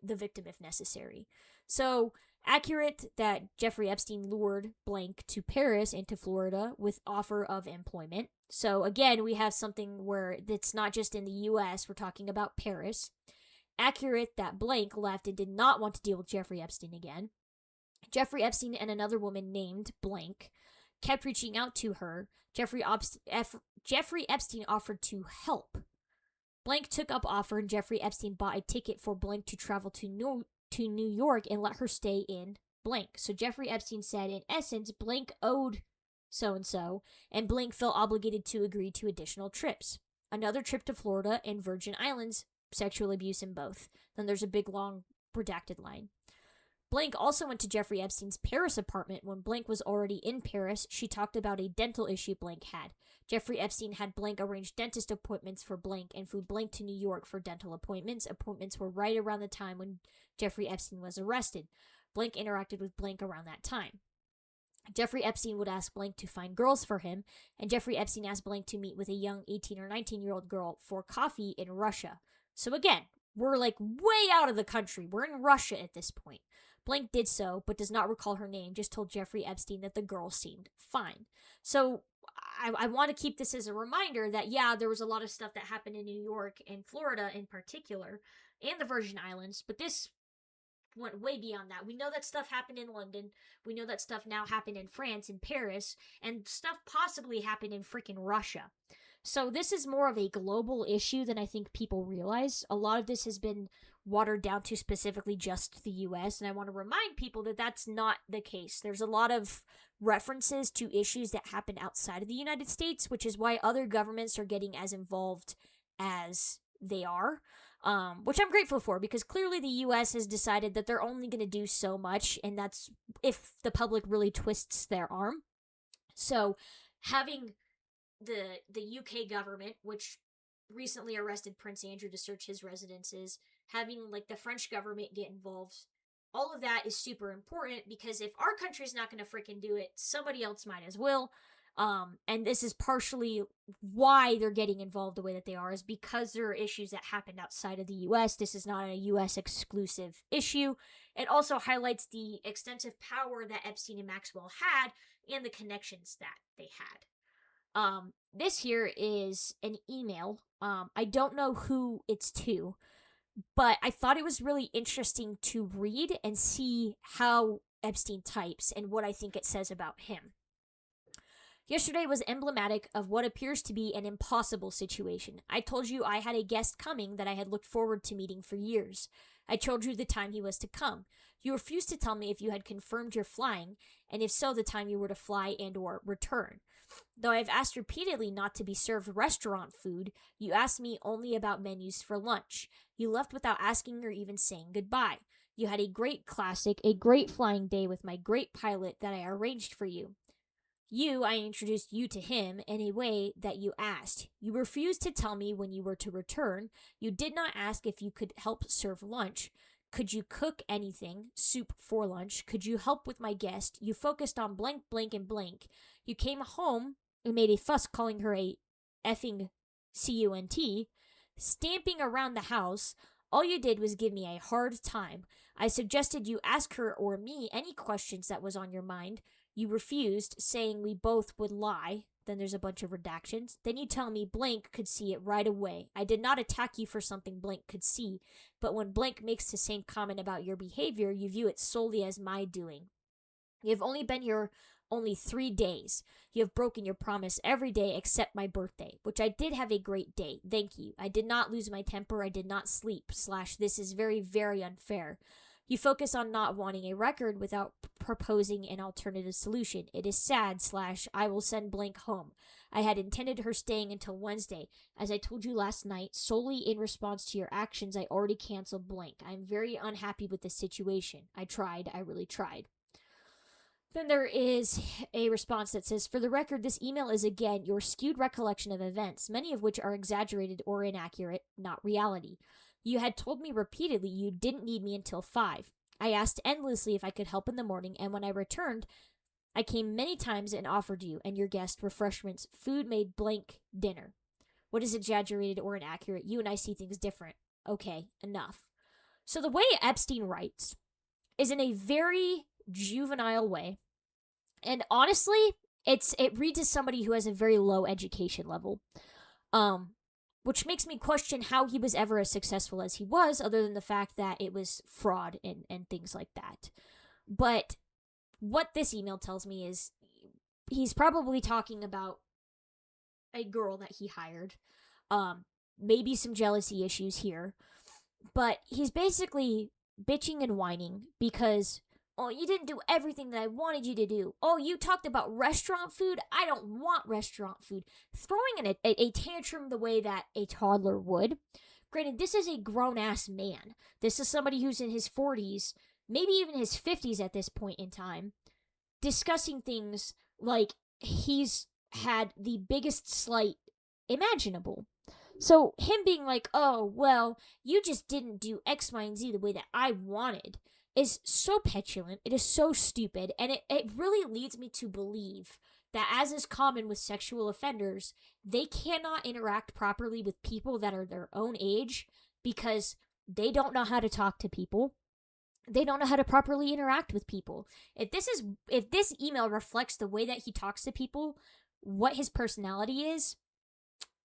victim if necessary. So, accurate that Jeffrey Epstein lured blank to Paris and to Florida with offer of employment. So, again, we have something where it's not just in the U.S., we're talking about Paris. Accurate that blank left and did not want to deal with Jeffrey Epstein again. Jeffrey Epstein and another woman named blank kept reaching out to her. Jeffrey Epstein offered to help. Blank took up offer, and Jeffrey Epstein bought a ticket for blank to travel to New York and let her stay in blank. So Jeffrey Epstein said, in essence, blank owed so-and-so, and blank felt obligated to agree to additional trips. Another trip to Florida and Virgin Islands, sexual abuse in both. Then there's a big, long, redacted line. Blank also went to Jeffrey Epstein's Paris apartment. When Blank was already in Paris, she talked about a dental issue Blank had. Jeffrey Epstein had Blank arrange dentist appointments for Blank and flew Blank to New York for dental appointments. Appointments were right around the time when Jeffrey Epstein was arrested. Blank interacted with Blank around that time. Jeffrey Epstein would ask Blank to find girls for him, and Jeffrey Epstein asked Blank to meet with a young 18 or 19-year-old girl for coffee in Russia. So again, we're like way out of the country. We're in Russia at this point. Blank did so, but does not recall her name, just told Jeffrey Epstein that the girl seemed fine. So I want to keep this as a reminder that, yeah, there was a lot of stuff that happened in New York and Florida in particular, and the Virgin Islands, but this went way beyond that. We know that stuff happened in London. We know that stuff now happened in France, in Paris, and stuff possibly happened in freaking Russia. So this is more of a global issue than I think people realize. A lot of this has been watered down to specifically just the US, and I want to remind people that that's not the case. There's a lot of references to issues that happen outside of the United States, which is why other governments are getting as involved as they are. Which I'm grateful for, because clearly the US has decided that they're only going to do so much, and that's if the public really twists their arm. So having the UK government, which recently arrested Prince Andrew to search his residences, having like the French government get involved, all of that is super important, because if our country's not going to freaking do it, somebody else might as well. And this is partially why they're getting involved the way that they are, is because there are issues that happened outside of the US. This is not a US exclusive issue. It also highlights the extensive power that Epstein and Maxwell had and the connections that they had. This here is an email. I don't know who it's to, but I thought it was really interesting to read and see how Epstein types and what I think it says about him. Yesterday was emblematic of what appears to be an impossible situation. I told you I had a guest coming that I had looked forward to meeting for years. I told you the time he was to come. You refused to tell me if you had confirmed your flying, and if so, the time you were to fly and or return. Though I have asked repeatedly not to be served restaurant food, you asked me only about menus for lunch. You left without asking or even saying goodbye. You had a great flying day with my great pilot that I arranged for you. I introduced you to him in a way that you asked. You refused to tell me when you were to return. You did not ask if you could help serve lunch. Could you cook anything? Soup for lunch. Could you help with my guest? You focused on blank, blank, and blank. You came home and made a fuss calling her a effing cunt, stamping around the house. All you did was give me a hard time. I suggested you ask her or me any questions that was on your mind. You refused, saying we both would lie. Then there's a bunch of redactions. Then you tell me blank could see it right away. I did not attack you for something blank could see, but when blank makes the same comment about your behavior, you view it solely as my doing. You have only been here only 3 days. You have broken your promise every day except my birthday, which I did have a great day. Thank you. I did not lose my temper. I did not sleep. / this is very, very unfair. You focus on not wanting a record without proposing an alternative solution. It is sad / I will send blank home. I had intended her staying until Wednesday. As I told you last night, solely in response to your actions, I already canceled blank. I am very unhappy with this situation. I really tried. Then there is a response that says, for the record, this email is again your skewed recollection of events, many of which are exaggerated or inaccurate, not reality. You had told me repeatedly you didn't need me until 5. I asked endlessly if I could help in the morning, and when I returned, I came many times and offered you and your guest refreshments, food made blank dinner. What is exaggerated or inaccurate? You and I see things different. Okay, enough. So the way Epstein writes is in a very juvenile way, and honestly, it reads as somebody who has a very low education level. Which makes me question how he was ever as successful as he was, other than the fact that it was fraud and things like that. But what this email tells me is he's probably talking about a girl that he hired. Maybe some jealousy issues here. But he's basically bitching and whining because, oh, you didn't do everything that I wanted you to do. Oh, you talked about restaurant food. I don't want restaurant food. Throwing in a tantrum the way that a toddler would. Granted, this is a grown-ass man. This is somebody who's in his 40s, maybe even his 50s at this point in time, discussing things like he's had the biggest slight imaginable. So him being like, oh, well, you just didn't do X, Y, and Z the way that I wanted is so petulant. It is so stupid. And it really leads me to believe that, as is common with sexual offenders, they cannot interact properly with people that are their own age because they don't know how to talk to people. They don't know how to properly interact with people. If this email reflects the way that he talks to people, what his personality is,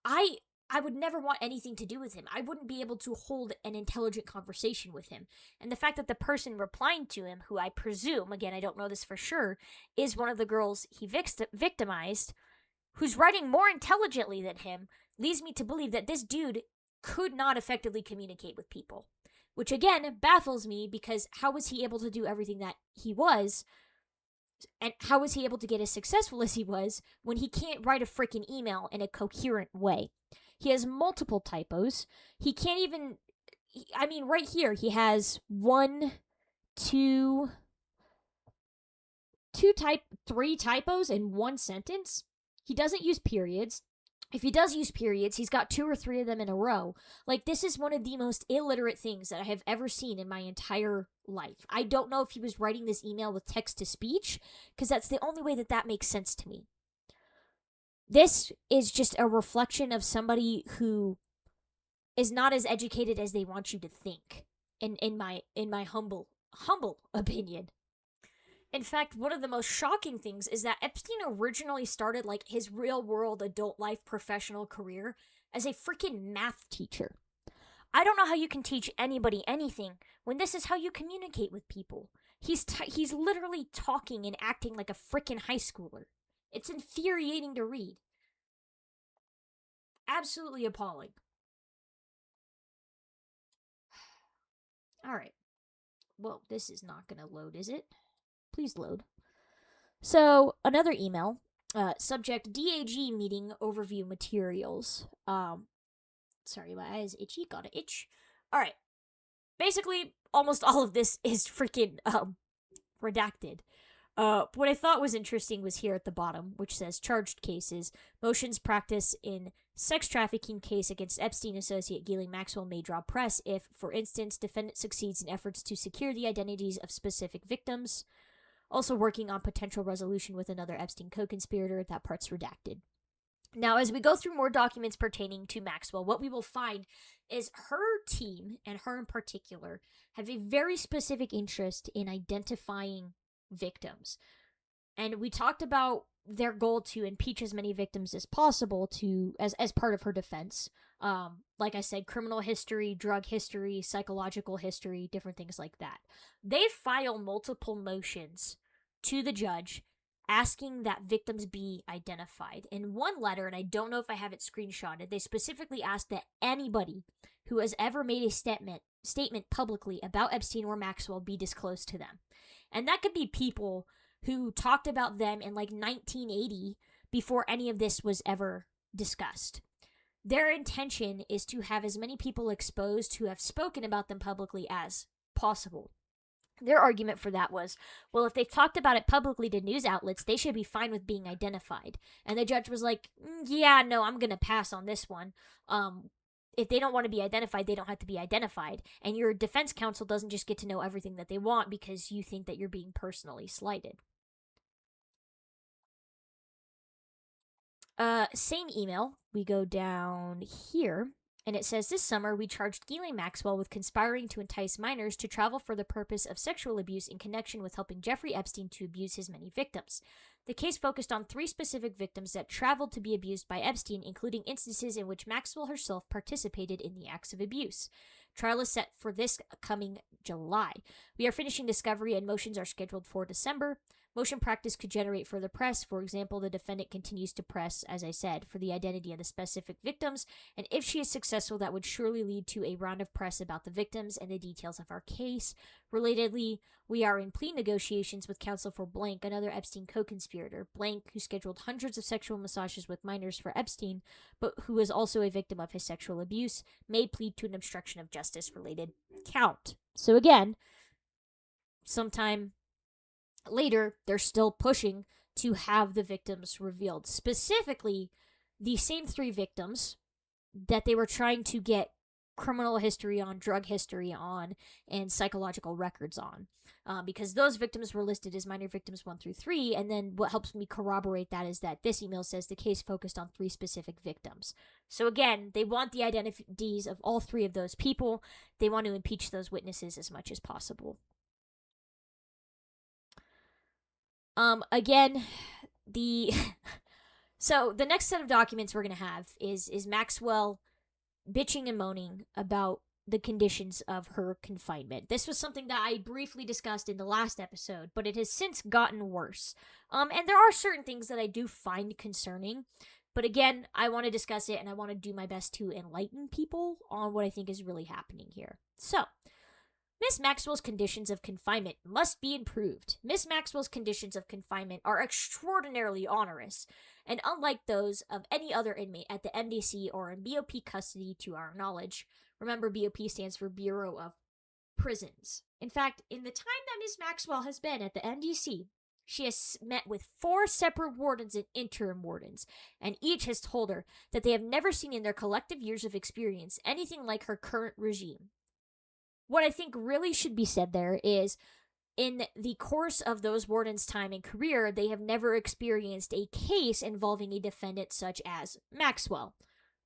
I would never want anything to do with him. I wouldn't be able to hold an intelligent conversation with him. And the fact that the person replying to him, who I presume, again, I don't know this for sure, is one of the girls he victimized, who's writing more intelligently than him, leads me to believe that this dude could not effectively communicate with people. Which, again, baffles me because how was he able to do everything that he was? And how was he able to get as successful as he was when he can't write a freaking email in a coherent way? He has multiple typos. He can't even... right here, he has three typos in one sentence. He doesn't use periods. If he does use periods, he's got 2 or 3 of them in a row. Like, this is one of the most illiterate things that I have ever seen in my entire life. I don't know if he was writing this email with text-to-speech, because that's the only way that makes sense to me. This is just a reflection of somebody who is not as educated as they want you to think, in my humble opinion. In fact, one of the most shocking things is that Epstein originally started like his real-world adult life professional career as a freaking math teacher. I don't know how you can teach anybody anything when this is how you communicate with people. He's literally talking and acting like a freaking high schooler. It's infuriating to read. Absolutely appalling. All right. Well, this is not going to load, is it? Please load. So, another email. Subject, DAG meeting overview materials. Sorry, my eye is itchy. Gotta itch. All right. Basically, almost all of this is freaking redacted. What I thought was interesting was here at the bottom, which says charged cases. Motions practice in sex trafficking case against Epstein associate Ghislaine Maxwell may draw press if, for instance, defendant succeeds in efforts to secure the identities of specific victims. Also working on potential resolution with another Epstein co-conspirator. That part's redacted. Now, as we go through more documents pertaining to Maxwell, what we will find is her team, and her in particular, have a very specific interest in identifying victims. And we talked about their goal to impeach as many victims as possible as part of her defense. Like I said, criminal history, drug history, psychological history, different things like that. They file multiple motions to the judge asking that victims be identified. In one letter, and I don't know if I have it screenshotted, they specifically asked that anybody who has ever made a statement publicly about Epstein or Maxwell be disclosed to them. And that could be people who talked about them in like 1980 before any of this was ever discussed. Their intention is to have as many people exposed who have spoken about them publicly as possible. Their argument for that was, well, if they've talked about it publicly to news outlets, they should be fine with being identified. And the judge was like, yeah, no, I'm going to pass on this one. If they don't want to be identified, they don't have to be identified. And your defense counsel doesn't just get to know everything that they want because you think that you're being personally slighted. Same email. We go down here. And it says, this summer, we charged Ghislaine Maxwell with conspiring to entice minors to travel for the purpose of sexual abuse in connection with helping Jeffrey Epstein to abuse his many victims. The case focused on 3 specific victims that traveled to be abused by Epstein, including instances in which Maxwell herself participated in the acts of abuse. Trial is set for this coming July. We are finishing discovery and motions are scheduled for December. Motion practice could generate further press. For example, the defendant continues to press, as I said, for the identity of the specific victims, and if she is successful, that would surely lead to a round of press about the victims and the details of our case. Relatedly, we are in plea negotiations with counsel for Blank, another Epstein co-conspirator. Blank, who scheduled hundreds of sexual massages with minors for Epstein, but who is also a victim of his sexual abuse, may plead to an obstruction of justice related count. So again, sometime later, they're still pushing to have the victims revealed. Specifically, the same 3 victims that they were trying to get criminal history on, drug history on, and psychological records on. Because those victims were listed as minor victims 1 through 3, and then what helps me corroborate that is that this email says the case focused on 3 specific victims. So again, they want the identities of all 3 of those people. They want to impeach those witnesses as much as possible. Again, so the next set of documents we're going to have is Maxwell bitching and moaning about the conditions of her confinement. This was something that I briefly discussed in the last episode, but it has since gotten worse. And there are certain things that I do find concerning, but again, I want to discuss it and I want to do my best to enlighten people on what I think is really happening here. So, Miss Maxwell's conditions of confinement must be improved. Miss Maxwell's conditions of confinement are extraordinarily onerous, and unlike those of any other inmate at the MDC or in BOP custody to our knowledge. Remember, BOP stands for Bureau of Prisons. In fact, in the time that Miss Maxwell has been at the MDC, she has met with 4 separate wardens and interim wardens, and each has told her that they have never seen in their collective years of experience anything like her current regime. What I think really should be said there is, in the course of those wardens' time and career, they have never experienced a case involving a defendant such as Maxwell.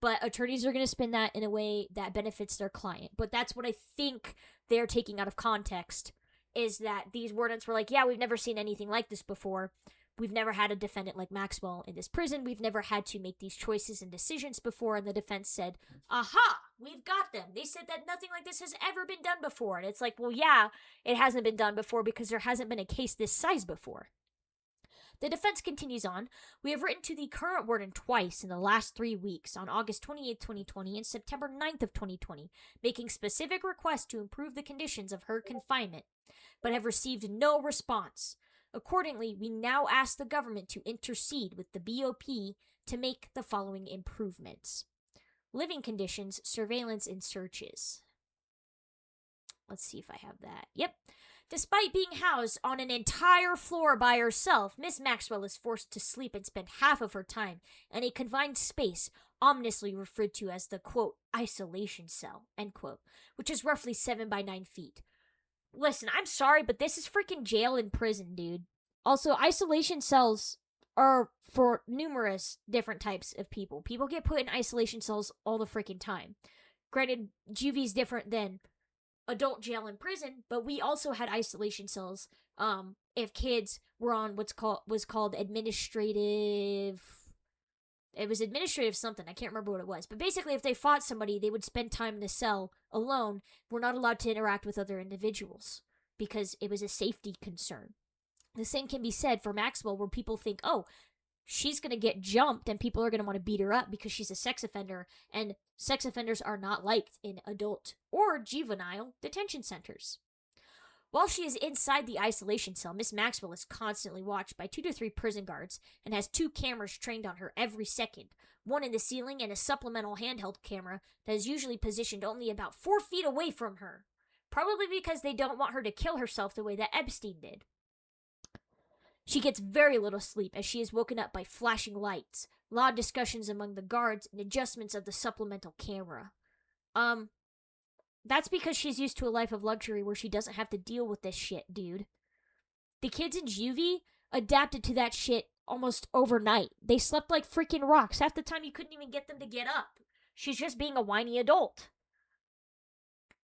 But attorneys are going to spin that in a way that benefits their client. But that's what I think they're taking out of context, is that these wardens were like, yeah, we've never seen anything like this before. We've never had a defendant like Maxwell in this prison. We've never had to make these choices and decisions before. And the defense said, aha, we've got them. They said that nothing like this has ever been done before. And it's like, well, yeah, it hasn't been done before because there hasn't been a case this size before. The defense continues on. We have written to the current warden twice in the last 3 weeks, on August 28, 2020 and September 9th of 2020, making specific requests to improve the conditions of her confinement, but have received no response. Accordingly, we now ask the government to intercede with the BOP to make the following improvements. Living conditions, surveillance, and searches. Let's see if I have that. Yep. Despite being housed on an entire floor by herself, Miss Maxwell is forced to sleep and spend half of her time in a confined space, ominously referred to as the, quote, isolation cell, end quote, which is roughly 7 by 9 feet. Listen, I'm sorry, but this is freaking jail and prison, dude. Also, isolation cells are for numerous different types of people. People get put in isolation cells all the freaking time. Granted, juvy's different than adult jail and prison, but we also had isolation cells if kids were on was called administrative. It was administrative something. I can't remember what it was. But basically, if they fought somebody, they would spend time in a cell alone. We're not allowed to interact with other individuals because it was a safety concern. The same can be said for Maxwell, where people think, oh, she's going to get jumped and people are going to want to beat her up because she's a sex offender, and sex offenders are not liked in adult or juvenile detention centers. While she is inside the isolation cell, Miss Maxwell is constantly watched by 2 to 3 prison guards and has 2 cameras trained on her every second, one in the ceiling and a supplemental handheld camera that is usually positioned only about 4 feet away from her, probably because they don't want her to kill herself the way that Epstein did. She gets very little sleep as she is woken up by flashing lights, loud discussions among the guards, and adjustments of the supplemental camera. That's because she's used to a life of luxury where she doesn't have to deal with this shit, dude. The kids in juvie adapted to that shit almost overnight. They slept like freaking rocks. Half the time you couldn't even get them to get up. She's just being a whiny adult.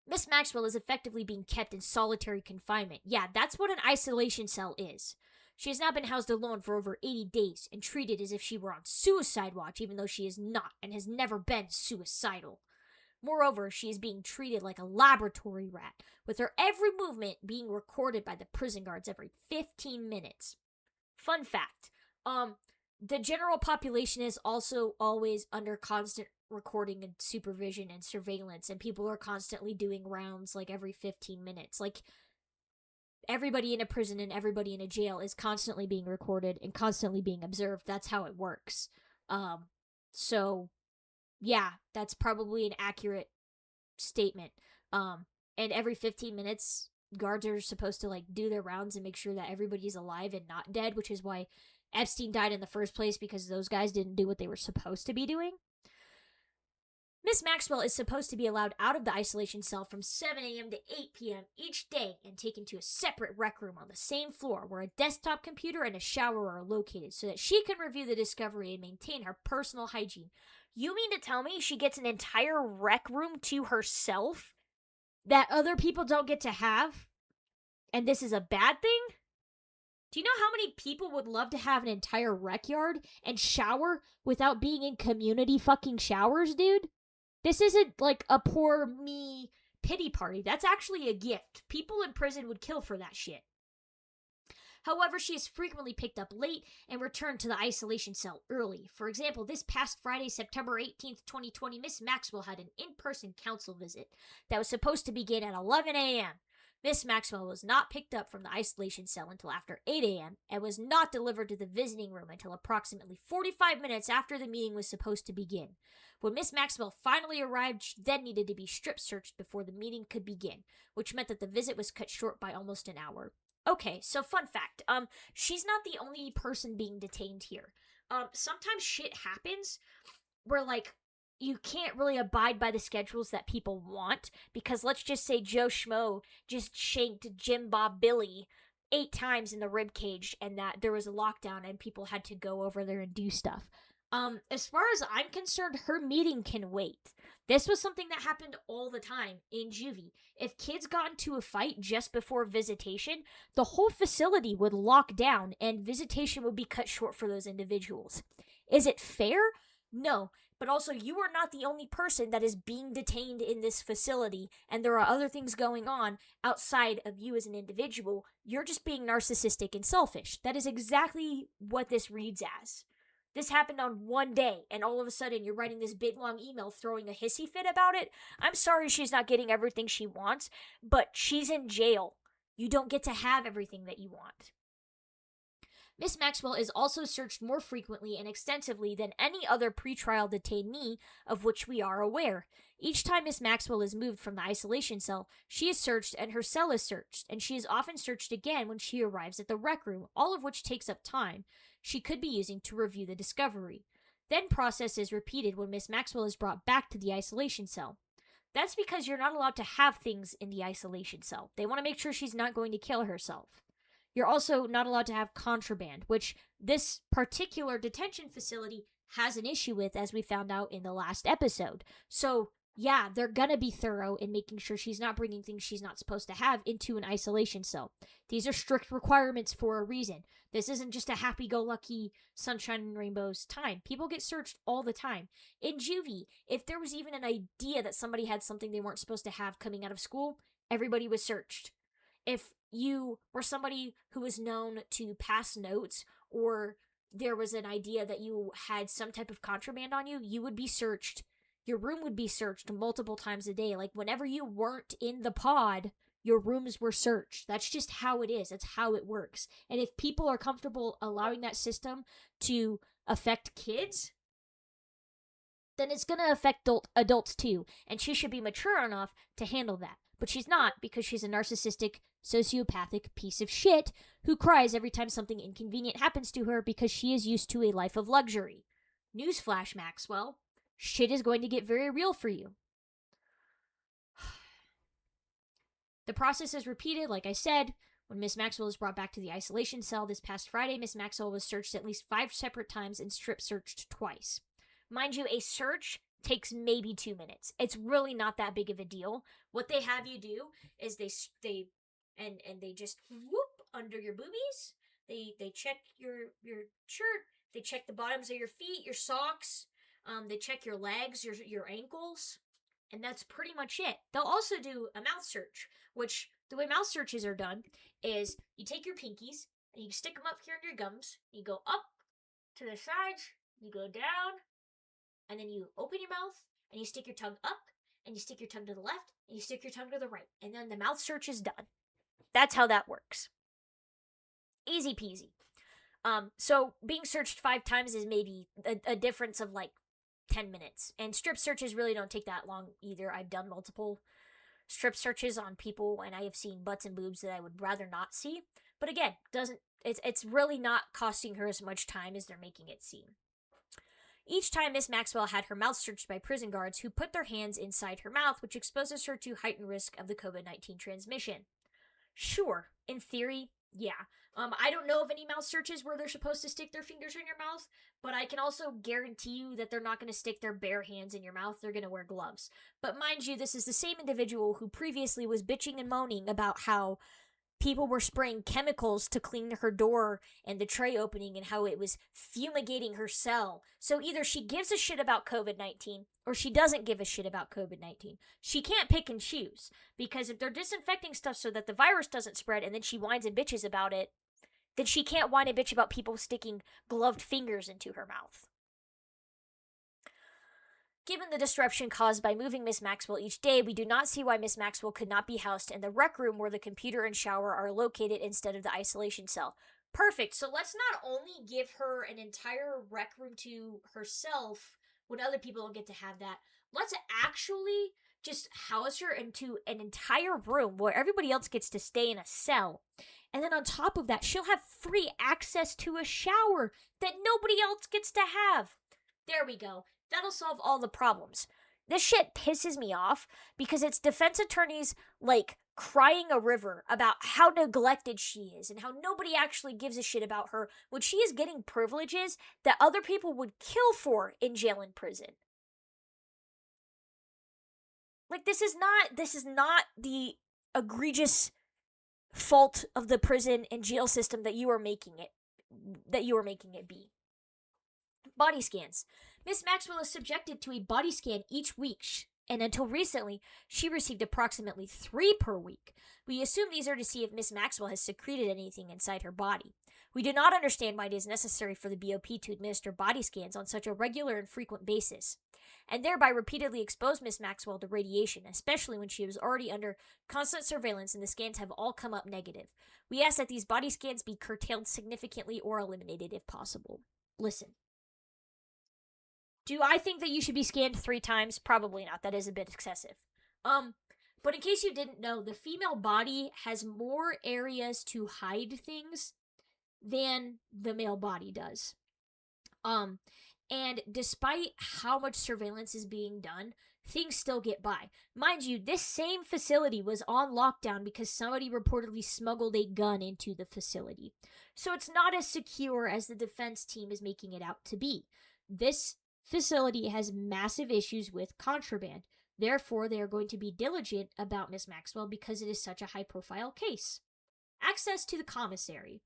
Miss Maxwell is effectively being kept in solitary confinement. Yeah, that's what an isolation cell is. She has now been housed alone for over 80 days and treated as if she were on suicide watch, even though she is not and has never been suicidal. Moreover, she is being treated like a laboratory rat, with her every movement being recorded by the prison guards every 15 minutes. Fun fact. The general population is also always under constant recording and supervision and surveillance, and people are constantly doing rounds like every 15 minutes. Like, everybody in a prison and everybody in a jail is constantly being recorded and constantly being observed. That's how it works. So yeah, that's probably an accurate statement. And every 15 minutes, guards are supposed to like do their rounds and make sure that everybody's alive and not dead, which is why Epstein died in the first place, because those guys didn't do what they were supposed to be doing. Miss Maxwell is supposed to be allowed out of the isolation cell from 7 a.m. to 8 p.m. each day and taken to a separate rec room on the same floor where a desktop computer and a shower are located so that she can review the discovery and maintain her personal hygiene. You mean to tell me she gets an entire rec room to herself that other people don't get to have? And this is a bad thing? Do you know how many people would love to have an entire rec yard and shower without being in community fucking showers, dude? This isn't like a poor me pity party. That's actually a gift. People in prison would kill for that shit. However, she is frequently picked up late and returned to the isolation cell early. For example, this past Friday, September 18th, 2020, Miss Maxwell had an in-person council visit that was supposed to begin at 11 a.m. Miss Maxwell was not picked up from the isolation cell until after 8 a.m. and was not delivered to the visiting room until approximately 45 minutes after the meeting was supposed to begin. When Miss Maxwell finally arrived, she then needed to be strip searched before the meeting could begin, which meant that the visit was cut short by almost an hour. Okay, so fun fact, she's not the only person being detained here. Sometimes shit happens where, like, you can't really abide by the schedules that people want, because let's just say Joe Schmo just shanked Jim Bob Billy 8 times in the rib cage, and that there was a lockdown and people had to go over there and do stuff. As far as I'm concerned, her meeting can wait. This was something that happened all the time in juvie. If kids got into a fight just before visitation, the whole facility would lock down and visitation would be cut short for those individuals. Is it fair? No. But also, you are not the only person that is being detained in this facility, and there are other things going on outside of you as an individual. You're just being narcissistic and selfish. That is exactly what this reads as. This happened on one day, and all of a sudden you're writing this big long email throwing a hissy fit about it. I'm sorry she's not getting everything she wants, but she's in jail. You don't get to have everything that you want. Miss Maxwell is also searched more frequently and extensively than any other pretrial detainee of which we are aware. Each time Miss Maxwell is moved from the isolation cell, she is searched and her cell is searched, and she is often searched again when she arrives at the rec room, all of which takes up time she could be using to review the discovery. Then process is repeated when Miss Maxwell is brought back to the isolation cell. That's because you're not allowed to have things in the isolation cell. They want to make sure she's not going to kill herself. You're also not allowed to have contraband, which this particular detention facility has an issue with, as we found out in the last episode. So, yeah, they're gonna be thorough in making sure she's not bringing things she's not supposed to have into an isolation cell. These are strict requirements for a reason. This isn't just a happy-go-lucky sunshine and rainbows time. People get searched all the time. In juvie, if there was even an idea that somebody had something they weren't supposed to have coming out of school, everybody was searched. If you were somebody who was known to pass notes, or there was an idea that you had some type of contraband on you, you would be searched. Your room would be searched multiple times a day. Like, whenever you weren't in the pod, your rooms were searched. That's just how it is. That's how it works. And if people are comfortable allowing that system to affect kids, then it's going to affect adults too. And she should be mature enough to handle that. But she's not, because she's a narcissistic, sociopathic piece of shit who cries every time something inconvenient happens to her because she is used to a life of luxury. Newsflash, Maxwell. Shit is going to get very real for you. The process is repeated, like I said. When Miss Maxwell is brought back to the isolation cell this past Friday, Miss Maxwell was searched at least 5 separate times and strip searched twice. Mind you, a search takes maybe 2 minutes. It's really not that big of a deal. What they have you do is they just whoop under your boobies. They check your shirt. They check the bottoms of your feet, your socks. They check your legs, your ankles, and that's pretty much it. They'll also do a mouth search, which the way mouth searches are done is you take your pinkies and you stick them up here in your gums. You go up to the sides, you go down, and then you open your mouth, and you stick your tongue up, and you stick your tongue to the left, and you stick your tongue to the right, and then the mouth search is done. That's how that works. Easy peasy. So being searched 5 times is maybe a difference of like 10 minutes. And strip searches really don't take that long either. I've done multiple strip searches on people, and I have seen butts and boobs that I would rather not see. But again, it's really not costing her as much time as they're making it seem. Each time, Miss Maxwell had her mouth searched by prison guards who put their hands inside her mouth, which exposes her to heightened risk of the COVID-19 transmission. Sure, in theory, yeah. I don't know of any mouth searches where they're supposed to stick their fingers in your mouth, but I can also guarantee you that they're not going to stick their bare hands in your mouth. They're going to wear gloves. But mind you, this is the same individual who previously was bitching and moaning about how people were spraying chemicals to clean her door and the tray opening and how it was fumigating her cell. So either she gives a shit about COVID-19 or she doesn't give a shit about COVID-19. She can't pick and choose, because if they're disinfecting stuff so that the virus doesn't spread and then she whines and bitches about it, then she can't whine and bitch about people sticking gloved fingers into her mouth. Given the disruption caused by moving Miss Maxwell each day, we do not see why Miss Maxwell could not be housed in the rec room where the computer and shower are located instead of the isolation cell. Perfect. So let's not only give her an entire rec room to herself when other people don't get to have that. Let's actually just house her into an entire room where everybody else gets to stay in a cell. And then on top of that, she'll have free access to a shower that nobody else gets to have. There we go. That'll solve all the problems. This shit pisses me off because it's defense attorneys like crying a river about how neglected she is and how nobody actually gives a shit about her when she is getting privileges that other people would kill for in jail and prison. Like, this is not the egregious fault of the prison and jail system that you are making it be. Body scans. Miss Maxwell is subjected to a body scan each week, and until recently, she received approximately 3 per week. We assume these are to see if Miss Maxwell has secreted anything inside her body. We do not understand why it is necessary for the BOP to administer body scans on such a regular and frequent basis, and thereby repeatedly expose Miss Maxwell to radiation, especially when she was already under constant surveillance and the scans have all come up negative. We ask that these body scans be curtailed significantly or eliminated if possible. Listen. Do I think that you should be scanned 3 times? Probably not. That is a bit excessive. But in case you didn't know, the female body has more areas to hide things than the male body does. And despite how much surveillance is being done, things still get by. Mind you, this same facility was on lockdown because somebody reportedly smuggled a gun into the facility. So it's not as secure as the defense team is making it out to be. This facility has massive issues with contraband. Therefore, they are going to be diligent about Miss Maxwell because it is such a high-profile case. Access to the commissary.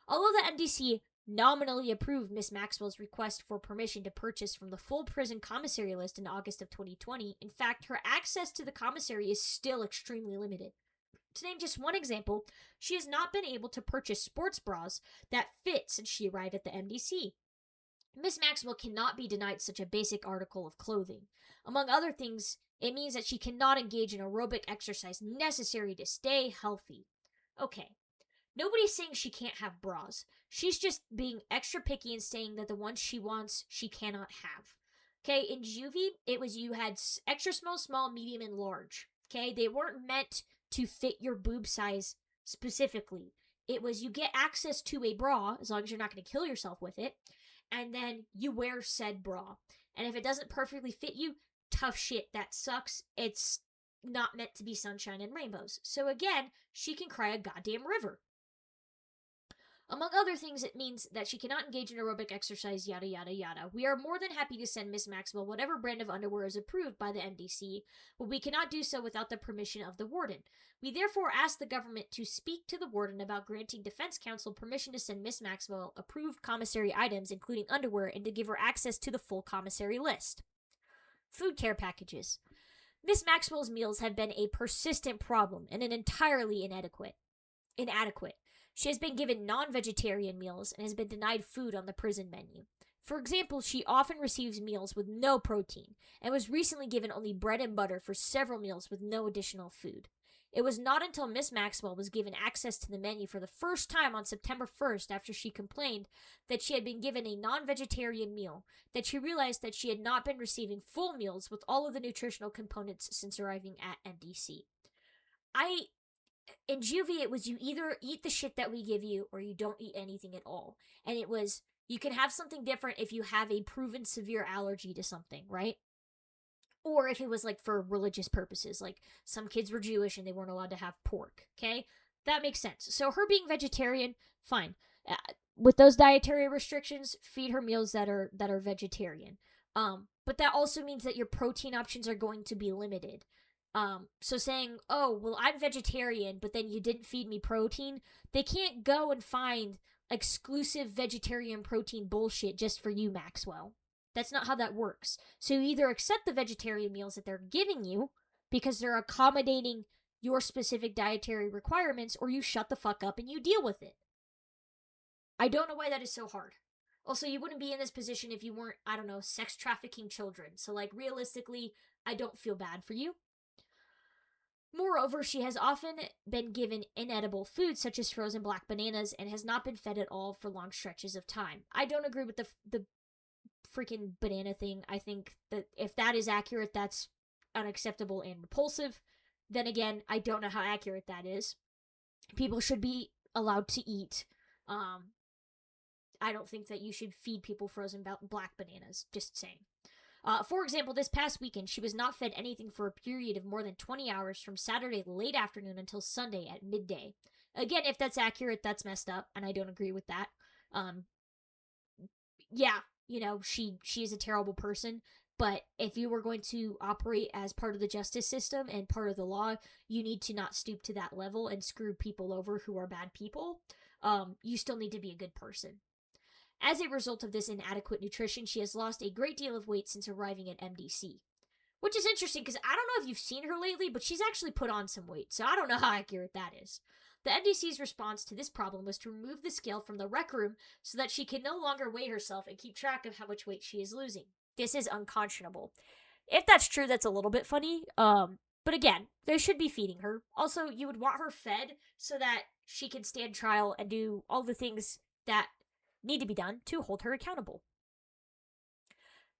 Although the MDC nominally approved Miss Maxwell's request for permission to purchase from the full prison commissary list in August of 2020, in fact, her access to the commissary is still extremely limited. To name just one example, she has not been able to purchase sports bras that fit since she arrived at the MDC. Miss Maxwell cannot be denied such a basic article of clothing. Among other things, it means that she cannot engage in aerobic exercise necessary to stay healthy. Okay, nobody's saying she can't have bras. She's just being extra picky and saying that the ones she wants, she cannot have. Okay, in juvie, it was you had extra small, medium, and large. Okay, they weren't meant to fit your boob size specifically. It was you get access to a bra, as long as you're not going to kill yourself with it, and then you wear said bra. And if it doesn't perfectly fit you, tough shit, that sucks. It's not meant to be sunshine and rainbows. So again, she can cry a goddamn river. Among other things, it means that she cannot engage in aerobic exercise, yada yada yada. We are more than happy to send Miss Maxwell whatever brand of underwear is approved by the MDC, but we cannot do so without the permission of the warden. We therefore ask the government to speak to the warden about granting defense counsel permission to send Miss Maxwell approved commissary items, including underwear, and to give her access to the full commissary list. Food care packages. Miss Maxwell's meals have been a persistent problem and an entirely inadequate. She has been given non-vegetarian meals and has been denied food on the prison menu. For example, she often receives meals with no protein and was recently given only bread and butter for several meals with no additional food. It was not until Miss Maxwell was given access to the menu for the first time on September 1st after she complained that she had been given a non-vegetarian meal that she realized that she had not been receiving full meals with all of the nutritional components since arriving at MDC. In juvie, it was you either eat the shit that we give you or you don't eat anything at all. And it was, you can have something different if you have a proven severe allergy to something, right? Or if it was like for religious purposes, like some kids were Jewish and they weren't allowed to have pork, okay? That makes sense. So her being vegetarian, fine. With those dietary restrictions, feed her meals that are vegetarian. But that also means that your protein options are going to be limited. So saying, oh, well, I'm vegetarian, but then you didn't feed me protein, they can't go and find exclusive vegetarian protein bullshit just for you, Maxwell. That's not how that works. So you either accept the vegetarian meals that they're giving you because they're accommodating your specific dietary requirements, or you shut the fuck up and you deal with it. I don't know why that is so hard. Also, you wouldn't be in this position if you weren't, I don't know, sex trafficking children. So, like, realistically, I don't feel bad for you. Moreover, she has often been given inedible foods such as frozen black bananas and has not been fed at all for long stretches of time. I don't agree with the freaking banana thing. I think that if that is accurate, that's unacceptable and repulsive. Then again, I don't know how accurate that is. People should be allowed to eat. I don't think that you should feed people frozen black bananas. Just saying. For example, this past weekend, she was not fed anything for a period of more than 20 hours from Saturday late afternoon until Sunday at midday. Again, if that's accurate, that's messed up, and I don't agree with that. Yeah, you know, she is a terrible person, but if you were going to operate as part of the justice system and part of the law, you need to not stoop to that level and screw people over who are bad people. You still need to be a good person. As a result of this inadequate nutrition, she has lost a great deal of weight since arriving at MDC. Which is interesting because I don't know if you've seen her lately, but she's actually put on some weight, so I don't know how accurate that is. The MDC's response to this problem was to remove the scale from the rec room so that she can no longer weigh herself and keep track of how much weight she is losing. This is unconscionable. If that's true, that's a little bit funny. But again, they should be feeding her. Also, you would want her fed so that she can stand trial and do all the things that need to be done to hold her accountable.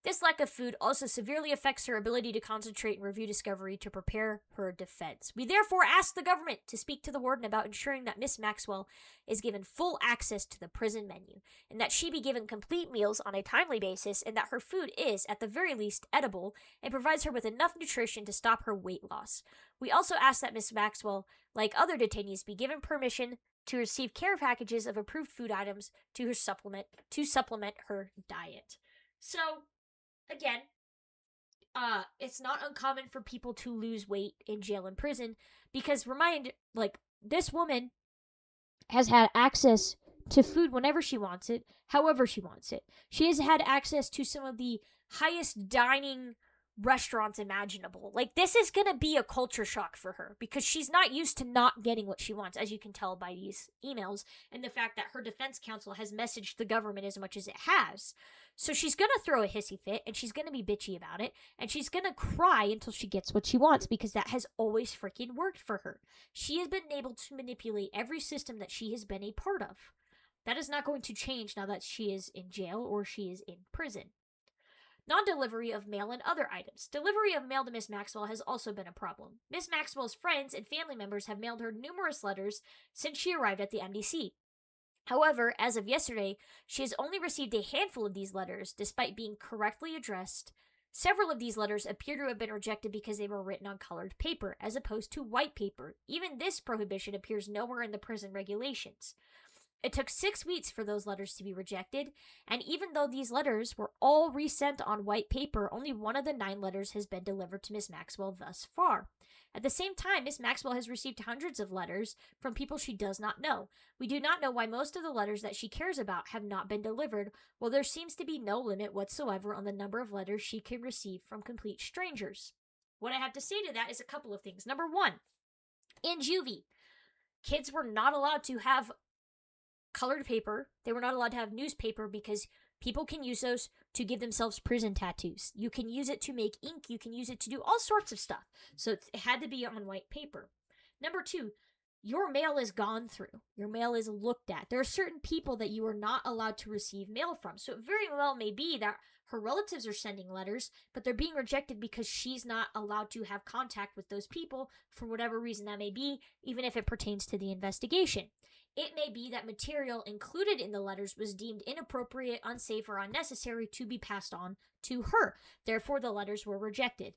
This lack of food also severely affects her ability to concentrate and review discovery to prepare her defense. We therefore ask the government to speak to the warden about ensuring that Miss Maxwell is given full access to the prison menu, and that she be given complete meals on a timely basis, and that her food is, at the very least, edible, and provides her with enough nutrition to stop her weight loss. We also ask that Miss Maxwell, like other detainees, be given permission to receive care packages of approved food items to supplement her diet. So, again, it's not uncommon for people to lose weight in jail and prison because this woman has had access to food whenever she wants it, however she wants it. She has had access to some of the highest dining restaurants imaginable. Like, this is gonna be a culture shock for her because she's not used to not getting what she wants, as you can tell by these emails and the fact that her defense counsel has messaged the government as much as it has. So she's gonna throw a hissy fit and she's gonna be bitchy about it and she's gonna cry until she gets what she wants because that has always freaking worked for her. She has been able to manipulate every system that she has been a part of. That is not going to change now that she is in jail or she is in prison. Non-delivery of mail and other items. Delivery of mail to Miss Maxwell has also been a problem. Miss Maxwell's friends and family members have mailed her numerous letters since she arrived at the MDC. However, as of yesterday, she has only received a handful of these letters, despite being correctly addressed. Several of these letters appear to have been rejected because they were written on colored paper, as opposed to white paper. Even this prohibition appears nowhere in the prison regulations. It took 6 weeks for those letters to be rejected, and even though these letters were all resent on white paper, only one of the 9 letters has been delivered to Miss Maxwell thus far. At the same time, Miss Maxwell has received hundreds of letters from people she does not know. We do not know why most of the letters that she cares about have not been delivered, while there seems to be no limit whatsoever on the number of letters she can receive from complete strangers. What I have to say to that is a couple of things. Number one, in juvie, kids were not allowed to have colored paper. They were not allowed to have newspaper because people can use those to give themselves prison tattoos. You can use it to make ink. You can use it to do all sorts of stuff. So it had to be on white paper. Number 2, your mail is gone through. Your mail is looked at. There are certain people that you are not allowed to receive mail from. So it very well may be that her relatives are sending letters, but they're being rejected because she's not allowed to have contact with those people for whatever reason that may be, even if it pertains to the investigation. It may be that material included in the letters was deemed inappropriate, unsafe, or unnecessary to be passed on to her. Therefore, the letters were rejected.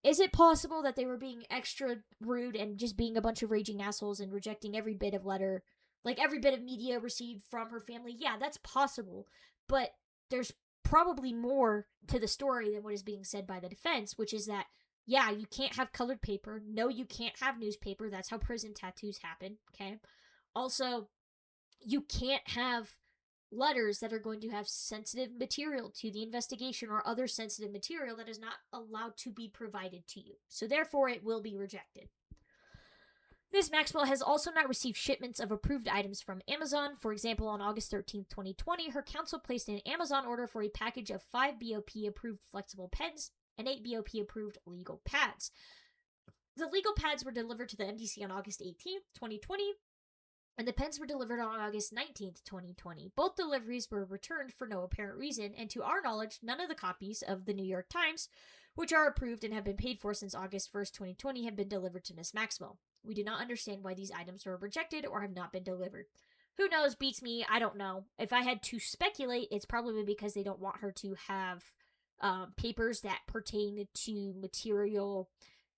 Is it possible that they were being extra rude and just being a bunch of raging assholes and rejecting every bit of letter, like every bit of media received from her family? Yeah, that's possible. But there's probably more to the story than what is being said by the defense, which is that, yeah, you can't have colored paper. No, you can't have newspaper. That's how prison tattoos happen, okay? Also, you can't have letters that are going to have sensitive material to the investigation or other sensitive material that is not allowed to be provided to you. So therefore, it will be rejected. Ms. Maxwell has also not received shipments of approved items from Amazon. For example, on August 13th, 2020, her counsel placed an Amazon order for a package of 5 BOP-approved flexible pens and 8 BOP-approved legal pads. The legal pads were delivered to the MDC on August 18th, 2020, and the pens were delivered on August 19th, 2020. Both deliveries were returned for no apparent reason, and to our knowledge, none of the copies of the New York Times, which are approved and have been paid for since August 1st, 2020, have been delivered to Ms. Maxwell. We do not understand why these items were rejected or have not been delivered. Who knows? Beats me. I don't know. If I had to speculate, it's probably because they don't want her to have papers that pertain to material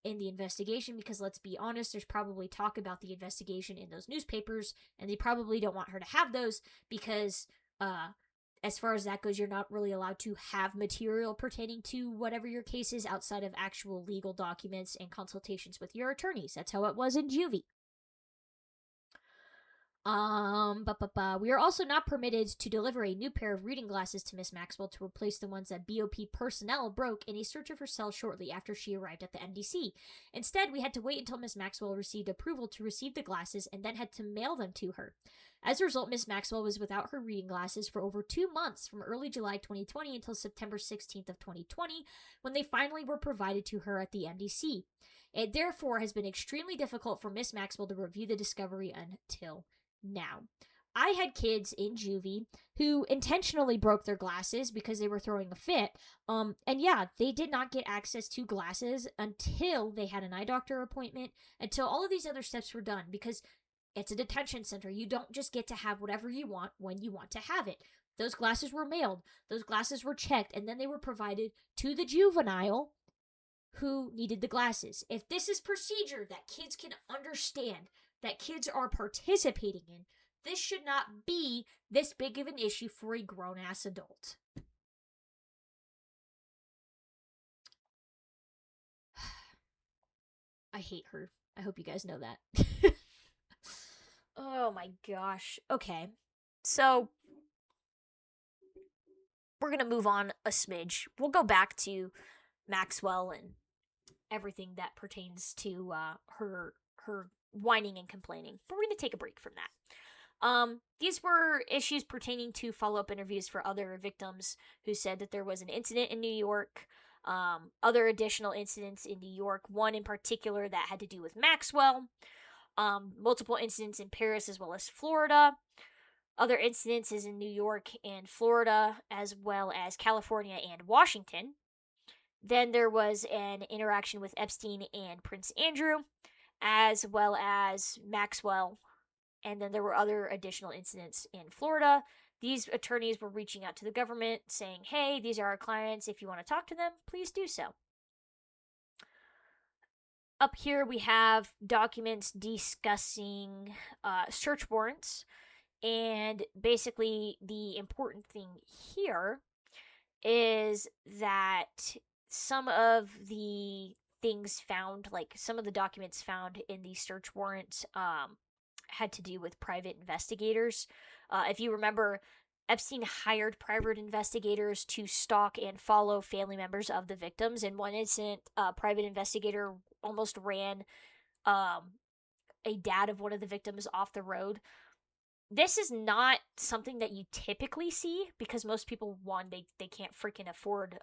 in the investigation, because let's be honest, there's probably talk about the investigation in those newspapers, and they probably don't want her to have those because as far as that goes, you're not really allowed to have material pertaining to whatever your case is outside of actual legal documents and consultations with your attorneys. That's how it was in juvie. We are also not permitted to deliver a new pair of reading glasses to Miss Maxwell to replace the ones that BOP personnel broke in a search of her cell shortly after she arrived at the MDC. Instead, we had to wait until Miss Maxwell received approval to receive the glasses and then had to mail them to her. As a result, Miss Maxwell was without her reading glasses for over 2 months, from early July 2020 until September 16th of 2020, when they finally were provided to her at the MDC. It therefore has been extremely difficult for Miss Maxwell to review the discovery until now. I had kids in juvie who intentionally broke their glasses because they were throwing a fit. And yeah, they did not get access to glasses until they had an eye doctor appointment, until all of these other steps were done, because it's a detention center. You don't just get to have whatever you want when you want to have it. Those glasses were mailed, those glasses were checked, and then they were provided to the juvenile who needed the glasses. If this is procedure that kids can understand, that kids are participating in, this should not be this big of an issue for a grown-ass adult. I hate her. I hope you guys know that. Oh my gosh. Okay. So, we're gonna move on a smidge. We'll go back to Maxwell and everything that pertains to her whining and complaining. But we're going to take a break from that. These were issues pertaining to follow-up interviews for other victims who said that there was an incident in New York, other additional incidents in New York, one in particular that had to do with Maxwell, multiple incidents in Paris as well as Florida, other incidences in New York and Florida, as well as California and Washington. Then there was an interaction with Epstein and Prince Andrew, as well as Maxwell. And then there were other additional incidents in Florida. These attorneys were reaching out to the government saying, hey, these are our clients. If you want to talk to them, please do so. Up here we have documents discussing search warrants. And basically the important thing here is that some of the things found, like some of the documents found in the search warrant, had to do with private investigators. If you remember, Epstein hired private investigators to stalk and follow family members of the victims. In one incident, a private investigator almost ran a dad of one of the victims off the road. this is not something that you typically see because most people, one, they can't freaking afford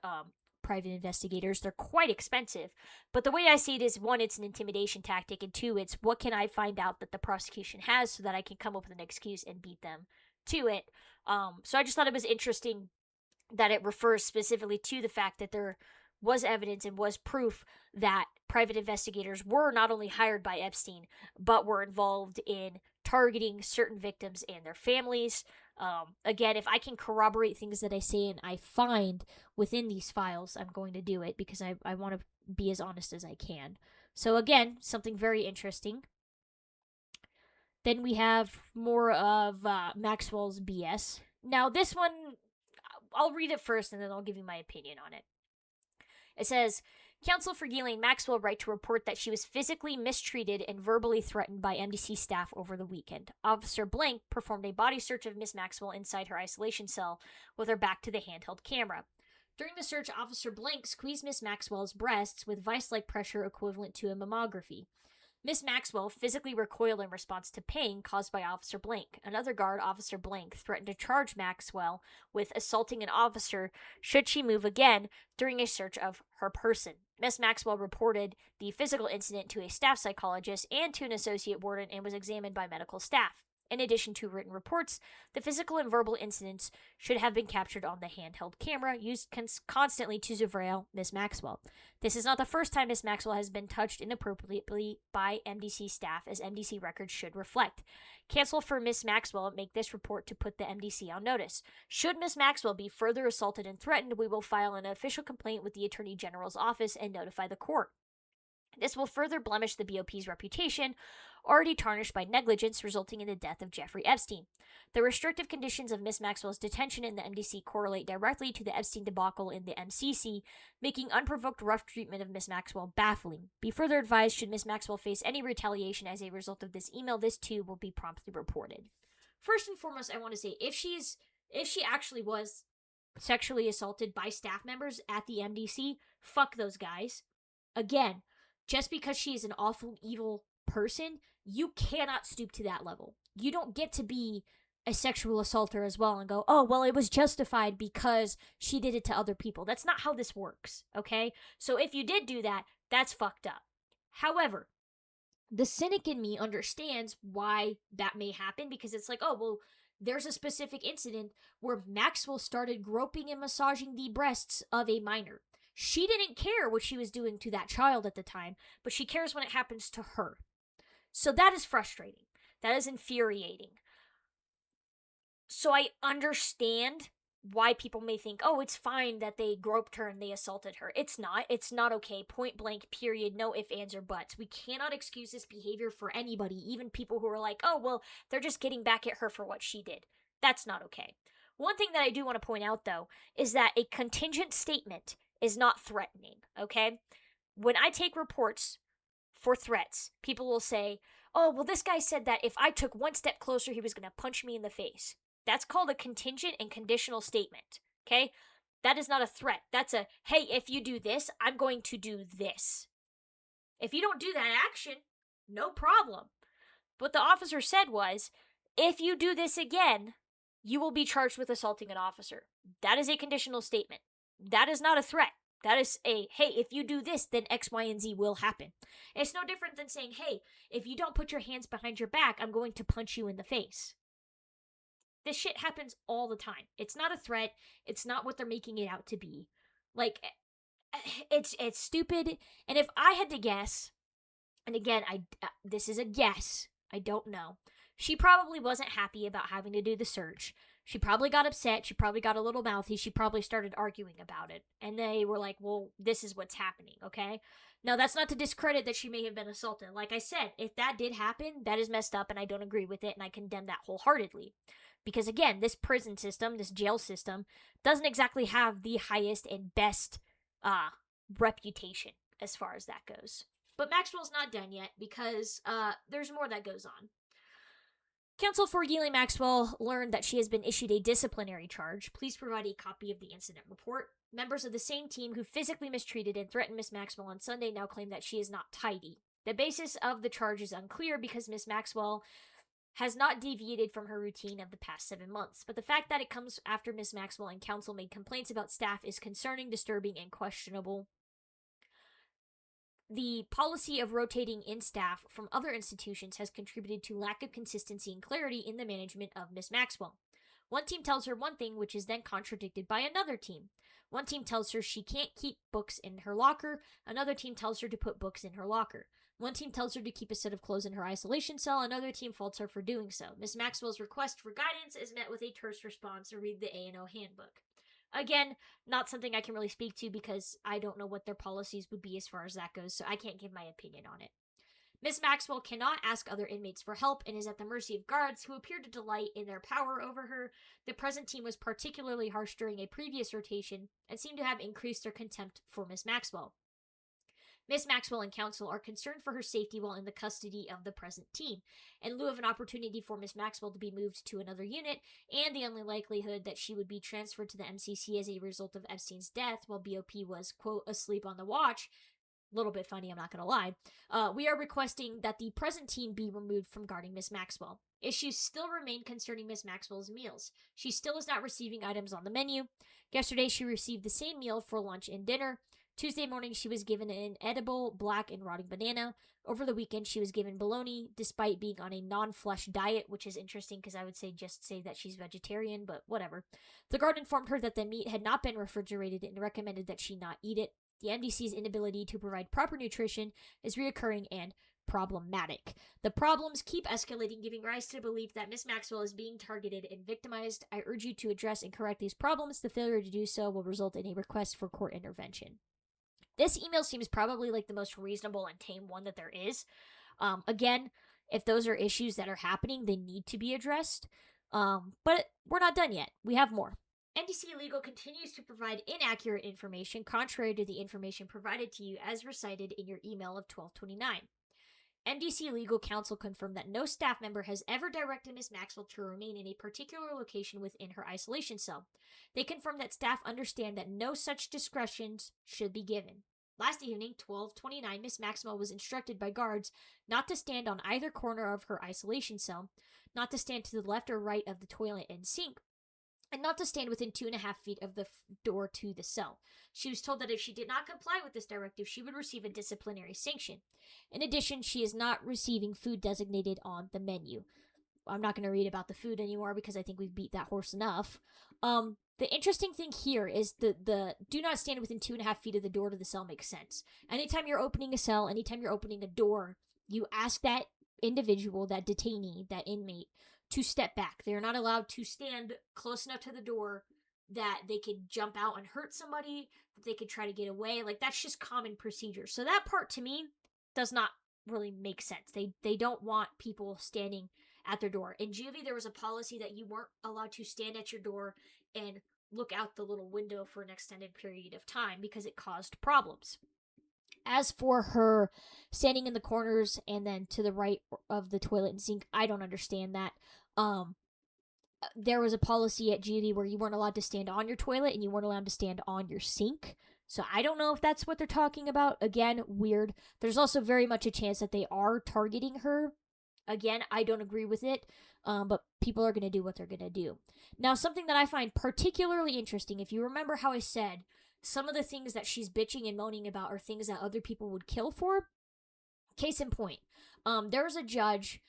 private investigators. They're quite expensive. But the way I see it is, one, it's an intimidation tactic, and two, it's what can I find out that the prosecution has so that I can come up with an excuse and beat them to it. So I just thought it was interesting that it refers specifically to the fact that there was evidence and was proof that private investigators were not only hired by Epstein, but were involved in targeting certain victims and their families. Again, if I can corroborate things that I say and I find within these files, I'm going to do it because I want to be as honest as I can. So, again, something very interesting. Then we have more of Maxwell's BS. Now, this one, I'll read it first and then I'll give you my opinion on it. It says, Counsel for Ghislaine Maxwell write to report that she was physically mistreated and verbally threatened by MDC staff over the weekend. Officer Blank performed a body search of Miss Maxwell inside her isolation cell with her back to the handheld camera. During the search, Officer Blank squeezed Miss Maxwell's breasts with vice-like pressure equivalent to a mammography. Miss Maxwell physically recoiled in response to pain caused by Officer Blank. Another guard, Officer Blank, threatened to charge Maxwell with assaulting an officer should she move again during a search of her person. Miss Maxwell reported the physical incident to a staff psychologist and to an associate warden and was examined by medical staff. In addition to written reports, the physical and verbal incidents should have been captured on the handheld camera used constantly to surveil Miss Maxwell. This is not the first time Miss Maxwell has been touched inappropriately by MDC staff, as MDC records should reflect. Counsel for Miss Maxwell make this report to put the MDC on notice. Should Miss Maxwell be further assaulted and threatened, we will file an official complaint with the Attorney General's office and notify the court. This will further blemish the BOP's reputation, already tarnished by negligence resulting in the death of Jeffrey Epstein. The restrictive conditions of Miss Maxwell's detention in the MDC correlate directly to the Epstein debacle in the MCC, making unprovoked rough treatment of Miss Maxwell baffling. Be further advised, should Miss Maxwell face any retaliation as a result of this email, this too will be promptly reported. First and foremost, I want to say, if she actually was sexually assaulted by staff members at the MDC, fuck those guys. Again, just because she is an awful, evil person, you cannot stoop to that level. You don't get to be a sexual assaulter as well and go, oh, well, it was justified because she did it to other people. That's not how this works, okay? So if you did do that, that's fucked up. However, the cynic in me understands why that may happen, because it's like, oh, well, there's a specific incident where Maxwell started groping and massaging the breasts of a minor. She didn't care what she was doing to that child at the time, but she cares when it happens to her. So that is frustrating. That is infuriating. So I understand why people may think, oh, it's fine that they groped her and they assaulted her. It's not. It's not okay. Point blank, period. No ifs, ands, or buts. We cannot excuse this behavior for anybody, even people who are like, oh, well, they're just getting back at her for what she did. That's not okay. One thing that I do want to point out, though, is that a contingent statement is not threatening, okay? When I take reports for threats, people will say, oh, well, this guy said that if I took one step closer, he was going to punch me in the face. That's called a contingent and conditional statement, okay? That is not a threat. That's a, hey, if you do this, I'm going to do this. If you don't do that action, no problem. What the officer said was, if you do this again, you will be charged with assaulting an officer. That is a conditional statement. That is not a threat. That is a, hey, if you do this, then X, Y, and Z will happen. And it's no different than saying, hey, if you don't put your hands behind your back, I'm going to punch you in the face. This shit happens all the time. It's not a threat. It's not what they're making it out to be. Like, it's stupid. And if I had to guess, and again, this is a guess, I don't know. She probably wasn't happy about having to do the search. She probably got upset. She probably got a little mouthy. She probably started arguing about it. And they were like, well, this is what's happening, okay? Now, that's not to discredit that she may have been assaulted. Like I said, if that did happen, that is messed up and I don't agree with it and I condemn that wholeheartedly. Because again, this prison system, this jail system, doesn't exactly have the highest and best reputation as far as that goes. But Maxwell's not done yet because there's more that goes on. Counsel for Ghislaine Maxwell learned that she has been issued a disciplinary charge. Please provide a copy of the incident report. Members of the same team who physically mistreated and threatened Miss Maxwell on Sunday now claim that she is not tidy. The basis of the charge is unclear because Miss Maxwell has not deviated from her routine of the past 7 months, but the fact that it comes after Miss Maxwell and counsel made complaints about staff is concerning, disturbing, and questionable. The policy of rotating in staff from other institutions has contributed to lack of consistency and clarity in the management of Miss Maxwell. One team tells her one thing, which is then contradicted by another team. One team tells her she can't keep books in her locker. Another team tells her to put books in her locker. One team tells her to keep a set of clothes in her isolation cell. Another team faults her for doing so. Miss Maxwell's request for guidance is met with a terse response to read the A&O handbook. Again, not something I can really speak to because I don't know what their policies would be as far as that goes, so I can't give my opinion on it. Miss Maxwell cannot ask other inmates for help and is at the mercy of guards who appear to delight in their power over her. The present team was particularly harsh during a previous rotation and seem to have increased their contempt for Miss Maxwell. Miss Maxwell and counsel are concerned for her safety while in the custody of the present team. In lieu of an opportunity for Miss Maxwell to be moved to another unit, and the only likelihood that she would be transferred to the MCC as a result of Epstein's death while BOP was, quote, asleep on the watch, a little bit funny, I'm not going to lie, we are requesting that the present team be removed from guarding Miss Maxwell. Issues still remain concerning Miss Maxwell's meals. She still is not receiving items on the menu. Yesterday, she received the same meal for lunch and dinner. Tuesday morning, she was given an edible black and rotting banana. Over the weekend, she was given bologna, despite being on a non-flesh diet, which is interesting because I would just say that she's vegetarian, but whatever. The guard informed her that the meat had not been refrigerated and recommended that she not eat it. The MDC's inability to provide proper nutrition is reoccurring and problematic. The problems keep escalating, giving rise to the belief that Miss Maxwell is being targeted and victimized. I urge you to address and correct these problems. The failure to do so will result in a request for court intervention. This email seems probably like the most reasonable and tame one that there is. Again, if those are issues that are happening, they need to be addressed. But we're not done yet. We have more. MDC Legal continues to provide inaccurate information contrary to the information provided to you as recited in your email of 12/29. MDC Legal Counsel confirmed that no staff member has ever directed Ms. Maxwell to remain in a particular location within her isolation cell. They confirmed that staff understand that no such discretions should be given. Last evening, 12/29, Ms. Maxwell was instructed by guards not to stand on either corner of her isolation cell, not to stand to the left or right of the toilet and sink, and not to stand within 2.5 feet of the door to the cell. She was told that if she did not comply with this directive, she would receive a disciplinary sanction. In addition, she is not receiving food designated on the menu. I'm not going to read about the food anymore because I think we've beat that horse enough. The interesting thing here is the do not stand within 2.5 feet of the door to the cell makes sense. Anytime you're opening a cell, anytime you're opening a door, you ask that individual, that detainee, that inmate, to step back. They're not allowed to stand close enough to the door that they could jump out and hurt somebody, that they could try to get away. Like, that's just common procedure. So that part, to me, does not really make sense. They don't want people standing at their door. In juvie, there was a policy that you weren't allowed to stand at your door and look out the little window for an extended period of time because it caused problems. As for her standing in the corners and then to the right of the toilet and sink, I don't understand that. There was a policy at juvie where you weren't allowed to stand on your toilet and you weren't allowed to stand on your sink. So I don't know if that's what they're talking about. Again, weird. There's also very much a chance that they are targeting her. Again, I don't agree with it, but people are going to do what they're going to do. Now, something that I find particularly interesting, if you remember how I said some of the things that she's bitching and moaning about are things that other people would kill for. Case in point, there was a judge,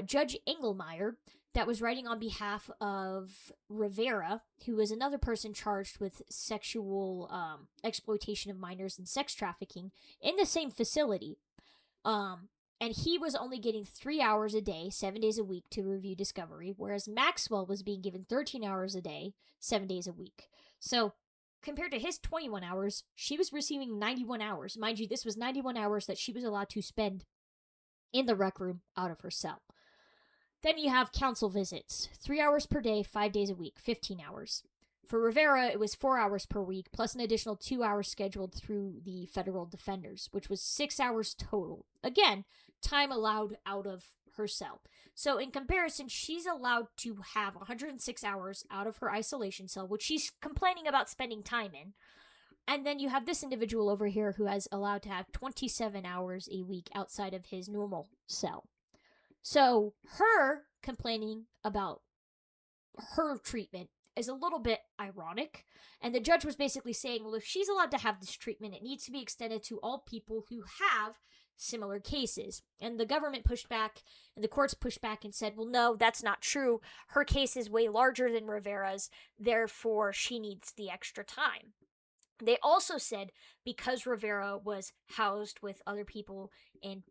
Judge Engelmeyer, that was writing on behalf of Rivera, who was another person charged with sexual exploitation of minors and sex trafficking in the same facility. And he was only getting 3 hours a day, 7 days a week to review discovery, whereas Maxwell was being given 13 hours a day, 7 days a week. So, compared to his 21 hours, she was receiving 91 hours. Mind you, this was 91 hours that she was allowed to spend in the rec room out of her cell. Then you have counsel visits, 3 hours per day, 5 days a week, 15 hours. For Rivera, it was 4 hours per week, plus an additional 2 hours scheduled through the federal defenders, which was 6 hours total. Again, time allowed out of her cell. So in comparison, she's allowed to have 106 hours out of her isolation cell, which she's complaining about spending time in. And then you have this individual over here who has allowed to have 27 hours a week outside of his normal cell. So her complaining about her treatment is a little bit ironic. And the judge was basically saying, well, if she's allowed to have this treatment, it needs to be extended to all people who have similar cases. And the government pushed back, and the courts pushed back and said, well, no, that's not true. Her case is way larger than Rivera's, therefore she needs the extra time. They also said because Rivera was housed with other people in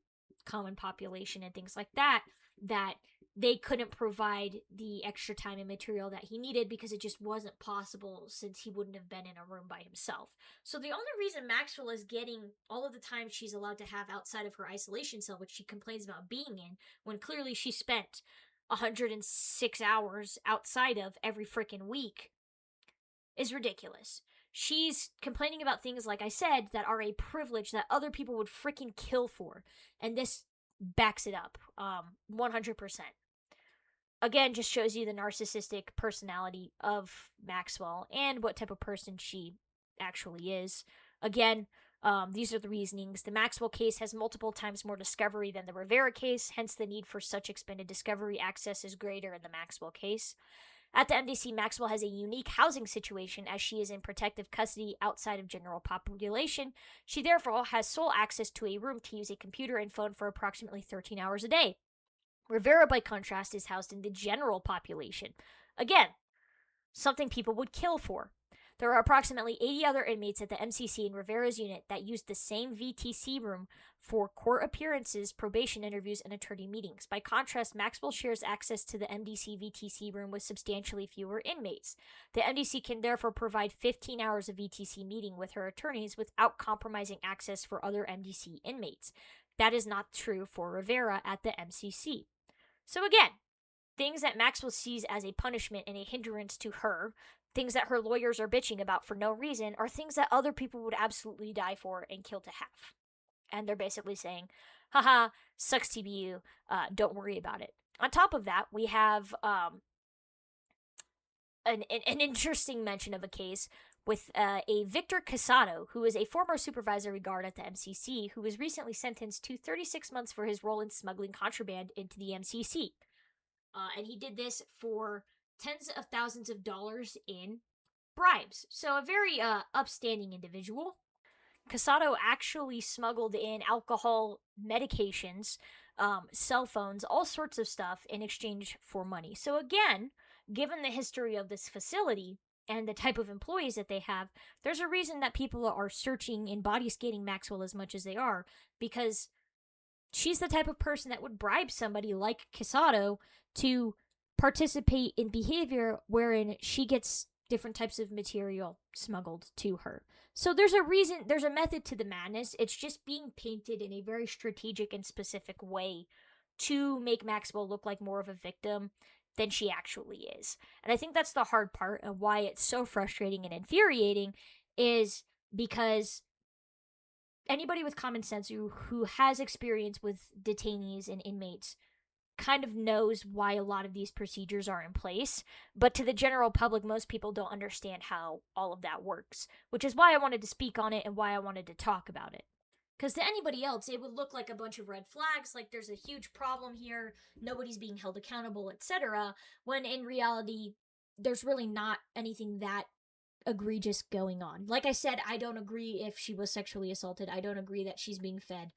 common population and things like that, that they couldn't provide the extra time and material that he needed because it just wasn't possible since he wouldn't have been in a room by himself. So the only reason Maxwell is getting all of the time she's allowed to have outside of her isolation cell, which she complains about being in, when clearly she spent 106 hours outside of every freaking week, is ridiculous. She's complaining about things, like I said, that are a privilege that other people would freaking kill for. And this backs it up 100%. Again, just shows you the narcissistic personality of Maxwell and what type of person she actually is. Again, these are the reasonings. The Maxwell case has multiple times more discovery than the Rivera case, hence the need for such expanded discovery access is greater in the Maxwell case. At the MDC, Maxwell has a unique housing situation as she is in protective custody outside of general population. She therefore has sole access to a room to use a computer and phone for approximately 13 hours a day. Rivera, by contrast, is housed in the general population. Again, something people would kill for. There are approximately 80 other inmates at the MCC in Rivera's unit that use the same VTC room for court appearances, probation interviews, and attorney meetings. By contrast, Maxwell shares access to the MDC VTC room with substantially fewer inmates. The MDC can therefore provide 15 hours of VTC meeting with her attorneys without compromising access for other MDC inmates. That is not true for Rivera at the MCC. So again, things that Maxwell sees as a punishment and a hindrance to her, things that her lawyers are bitching about for no reason, are things that other people would absolutely die for and kill to have. And they're basically saying, haha, sucks to be you, don't worry about it. On top of that, we have an interesting mention of a case with a Victor Casado, who is a former supervisory guard at the MCC, who was recently sentenced to 36 months for his role in smuggling contraband into the MCC. And he did this for tens of thousands of dollars in bribes. So a very upstanding individual. Casado actually smuggled in alcohol, medications, cell phones, all sorts of stuff in exchange for money. So again, given the history of this facility and the type of employees that they have, there's a reason that people are searching and body scanning Maxwell as much as they are, because she's the type of person that would bribe somebody like Casado to participate in behavior wherein she gets different types of material smuggled to her. So there's a reason, there's a method to the madness. It's just being painted in a very strategic and specific way to make Maxwell look like more of a victim than she actually is. And I think that's the hard part and why it's so frustrating and infuriating, is because anybody with common sense who has experience with detainees and inmates kind of knows why a lot of these procedures are in place, but to the general public, most people don't understand how all of that works, which is why I wanted to speak on it and why I wanted to talk about it. Because to anybody else, it would look like a bunch of red flags, like there's a huge problem here, nobody's being held accountable, etc., when in reality, there's really not anything that egregious going on. Like I said, I don't agree if she was sexually assaulted. I don't agree that she's being fed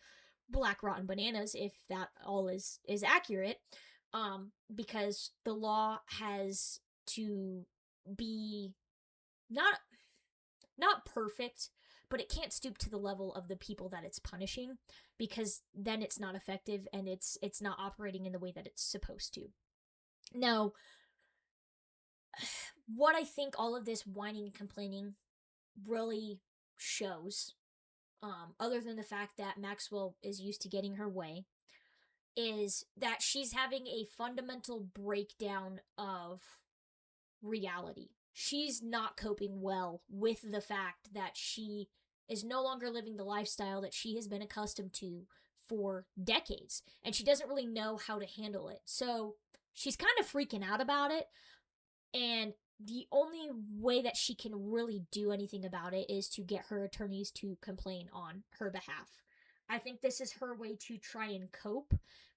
black rotten bananas, if that all is accurate, because the law has to be not perfect, but it can't stoop to the level of the people that it's punishing, because then it's not effective and it's not operating in the way that it's supposed to. Now, what I think all of this whining and complaining really shows, other than the fact that Maxwell is used to getting her way, is that she's having a fundamental breakdown of reality. She's not coping well with the fact that she is no longer living the lifestyle that she has been accustomed to for decades, and she doesn't really know how to handle it. So she's kind of freaking out about it, and the only way that she can really do anything about it is to get her attorneys to complain on her behalf. I think this is her way to try and cope,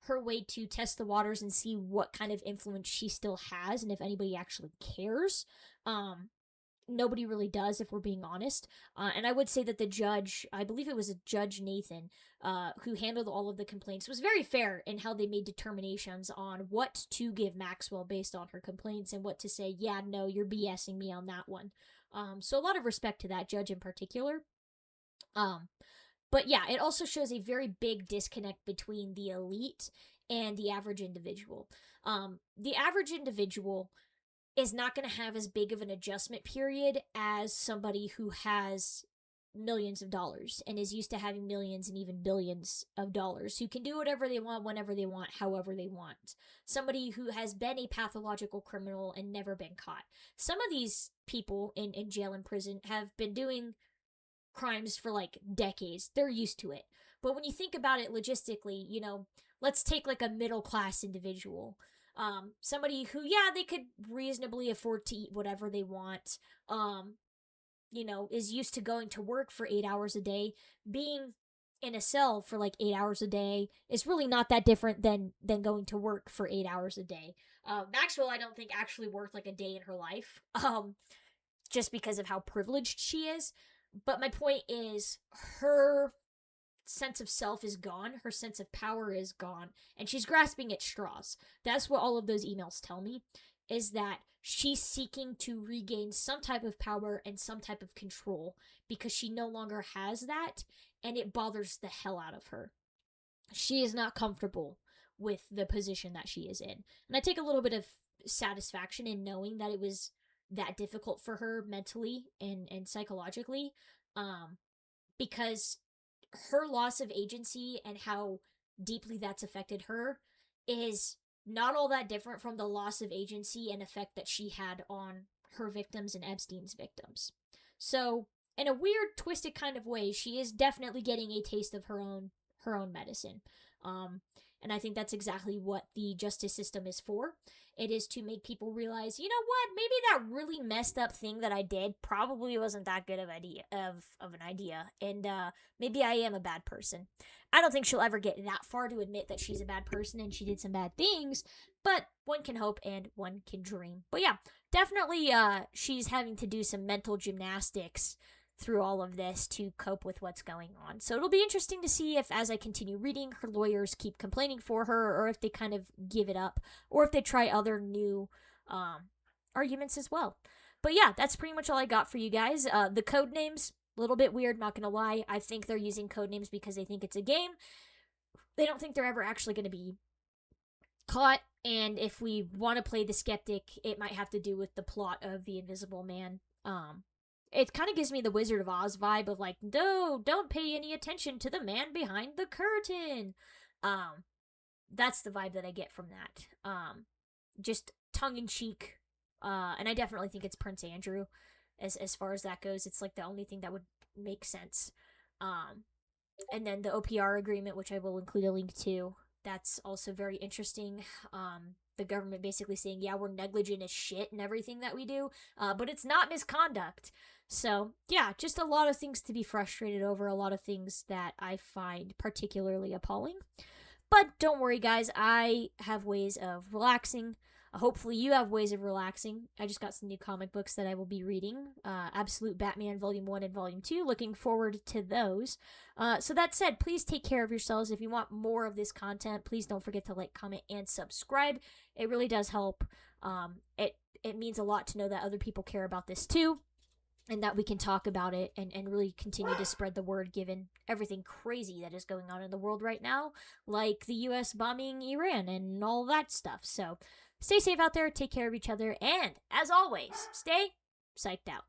her way to test the waters and see what kind of influence she still has and if anybody actually cares. Nobody really does, if we're being honest. And I would say that the judge, I believe it was a Judge Nathan, who handled all of the complaints, was very fair in how they made determinations on what to give Maxwell based on her complaints and what to say, yeah, no, you're BSing me on that one. So a lot of respect to that judge in particular. But yeah, it also shows a very big disconnect between the elite and the average individual. The average individual is not going to have as big of an adjustment period as somebody who has millions of dollars and is used to having millions and even billions of dollars, who can do whatever they want, whenever they want, however they want. Somebody who has been a pathological criminal and never been caught. Some of these people in jail and prison have been doing crimes for like decades. They're used to it. But when you think about it logistically, let's take like a middle class individual. Somebody who, yeah, they could reasonably afford to eat whatever they want, is used to going to work for 8 hours a day. Being in a cell for like 8 hours a day is really not that different than going to work for 8 hours a day. Maxwell, I don't think actually worked like a day in her life, just because of how privileged she is. But my point is, her sense of self is gone, her sense of power is gone, and she's grasping at straws. That's what all of those emails tell me, is that she's seeking to regain some type of power and some type of control because she no longer has that, and it bothers the hell out of her. She is not comfortable with the position that she is in. And I take a little bit of satisfaction in knowing that it was that difficult for her mentally and psychologically, because her loss of agency and how deeply that's affected her is not all that different from the loss of agency and effect that she had on her victims and Epstein's victims. So, in a weird, twisted kind of way, she is definitely getting a taste of her own medicine. And I think that's exactly what the justice system is for. It is to make people realize, you know what, maybe that really messed up thing that I did probably wasn't that good of an idea, and maybe I am a bad person. I don't think she'll ever get that far to admit that she's a bad person and she did some bad things, but one can hope and one can dream. But yeah, definitely she's having to do some mental gymnastics through all of this to cope with what's going on. So it'll be interesting to see if, as I continue reading, her lawyers keep complaining for her, or if they kind of give it up, or if they try other new arguments as well. But yeah, that's pretty much all I got for you guys. The code names, a little bit weird, not gonna lie. I think they're using code names because they think it's a game. They don't think they're ever actually gonna be caught, and if we want to play the skeptic, it might have to do with the plot of The Invisible Man. It kind of gives me the Wizard of Oz vibe of like, no, don't pay any attention to the man behind the curtain. That's the vibe that I get from that. Just tongue-in-cheek. And I definitely think it's Prince Andrew as far as that goes. It's like the only thing that would make sense. And then the OPR agreement, which I will include a link to, that's also very interesting. The government basically saying, yeah, we're negligent as shit in everything that we do, but it's not misconduct. So, yeah, just a lot of things to be frustrated over, a lot of things that I find particularly appalling. But don't worry, guys, I have ways of relaxing. Hopefully you have ways of relaxing. I just got some new comic books that I will be reading. Absolute Batman Volume 1 and Volume 2. Looking forward to those. So that said, please take care of yourselves. If you want more of this content, please don't forget to like, comment, and subscribe. It really does help. It means a lot to know that other people care about this too, and that we can talk about it and really continue to spread the word given everything crazy that is going on in the world right now, like the US bombing Iran and all that stuff. So stay safe out there, take care of each other, and as always, stay psyched out.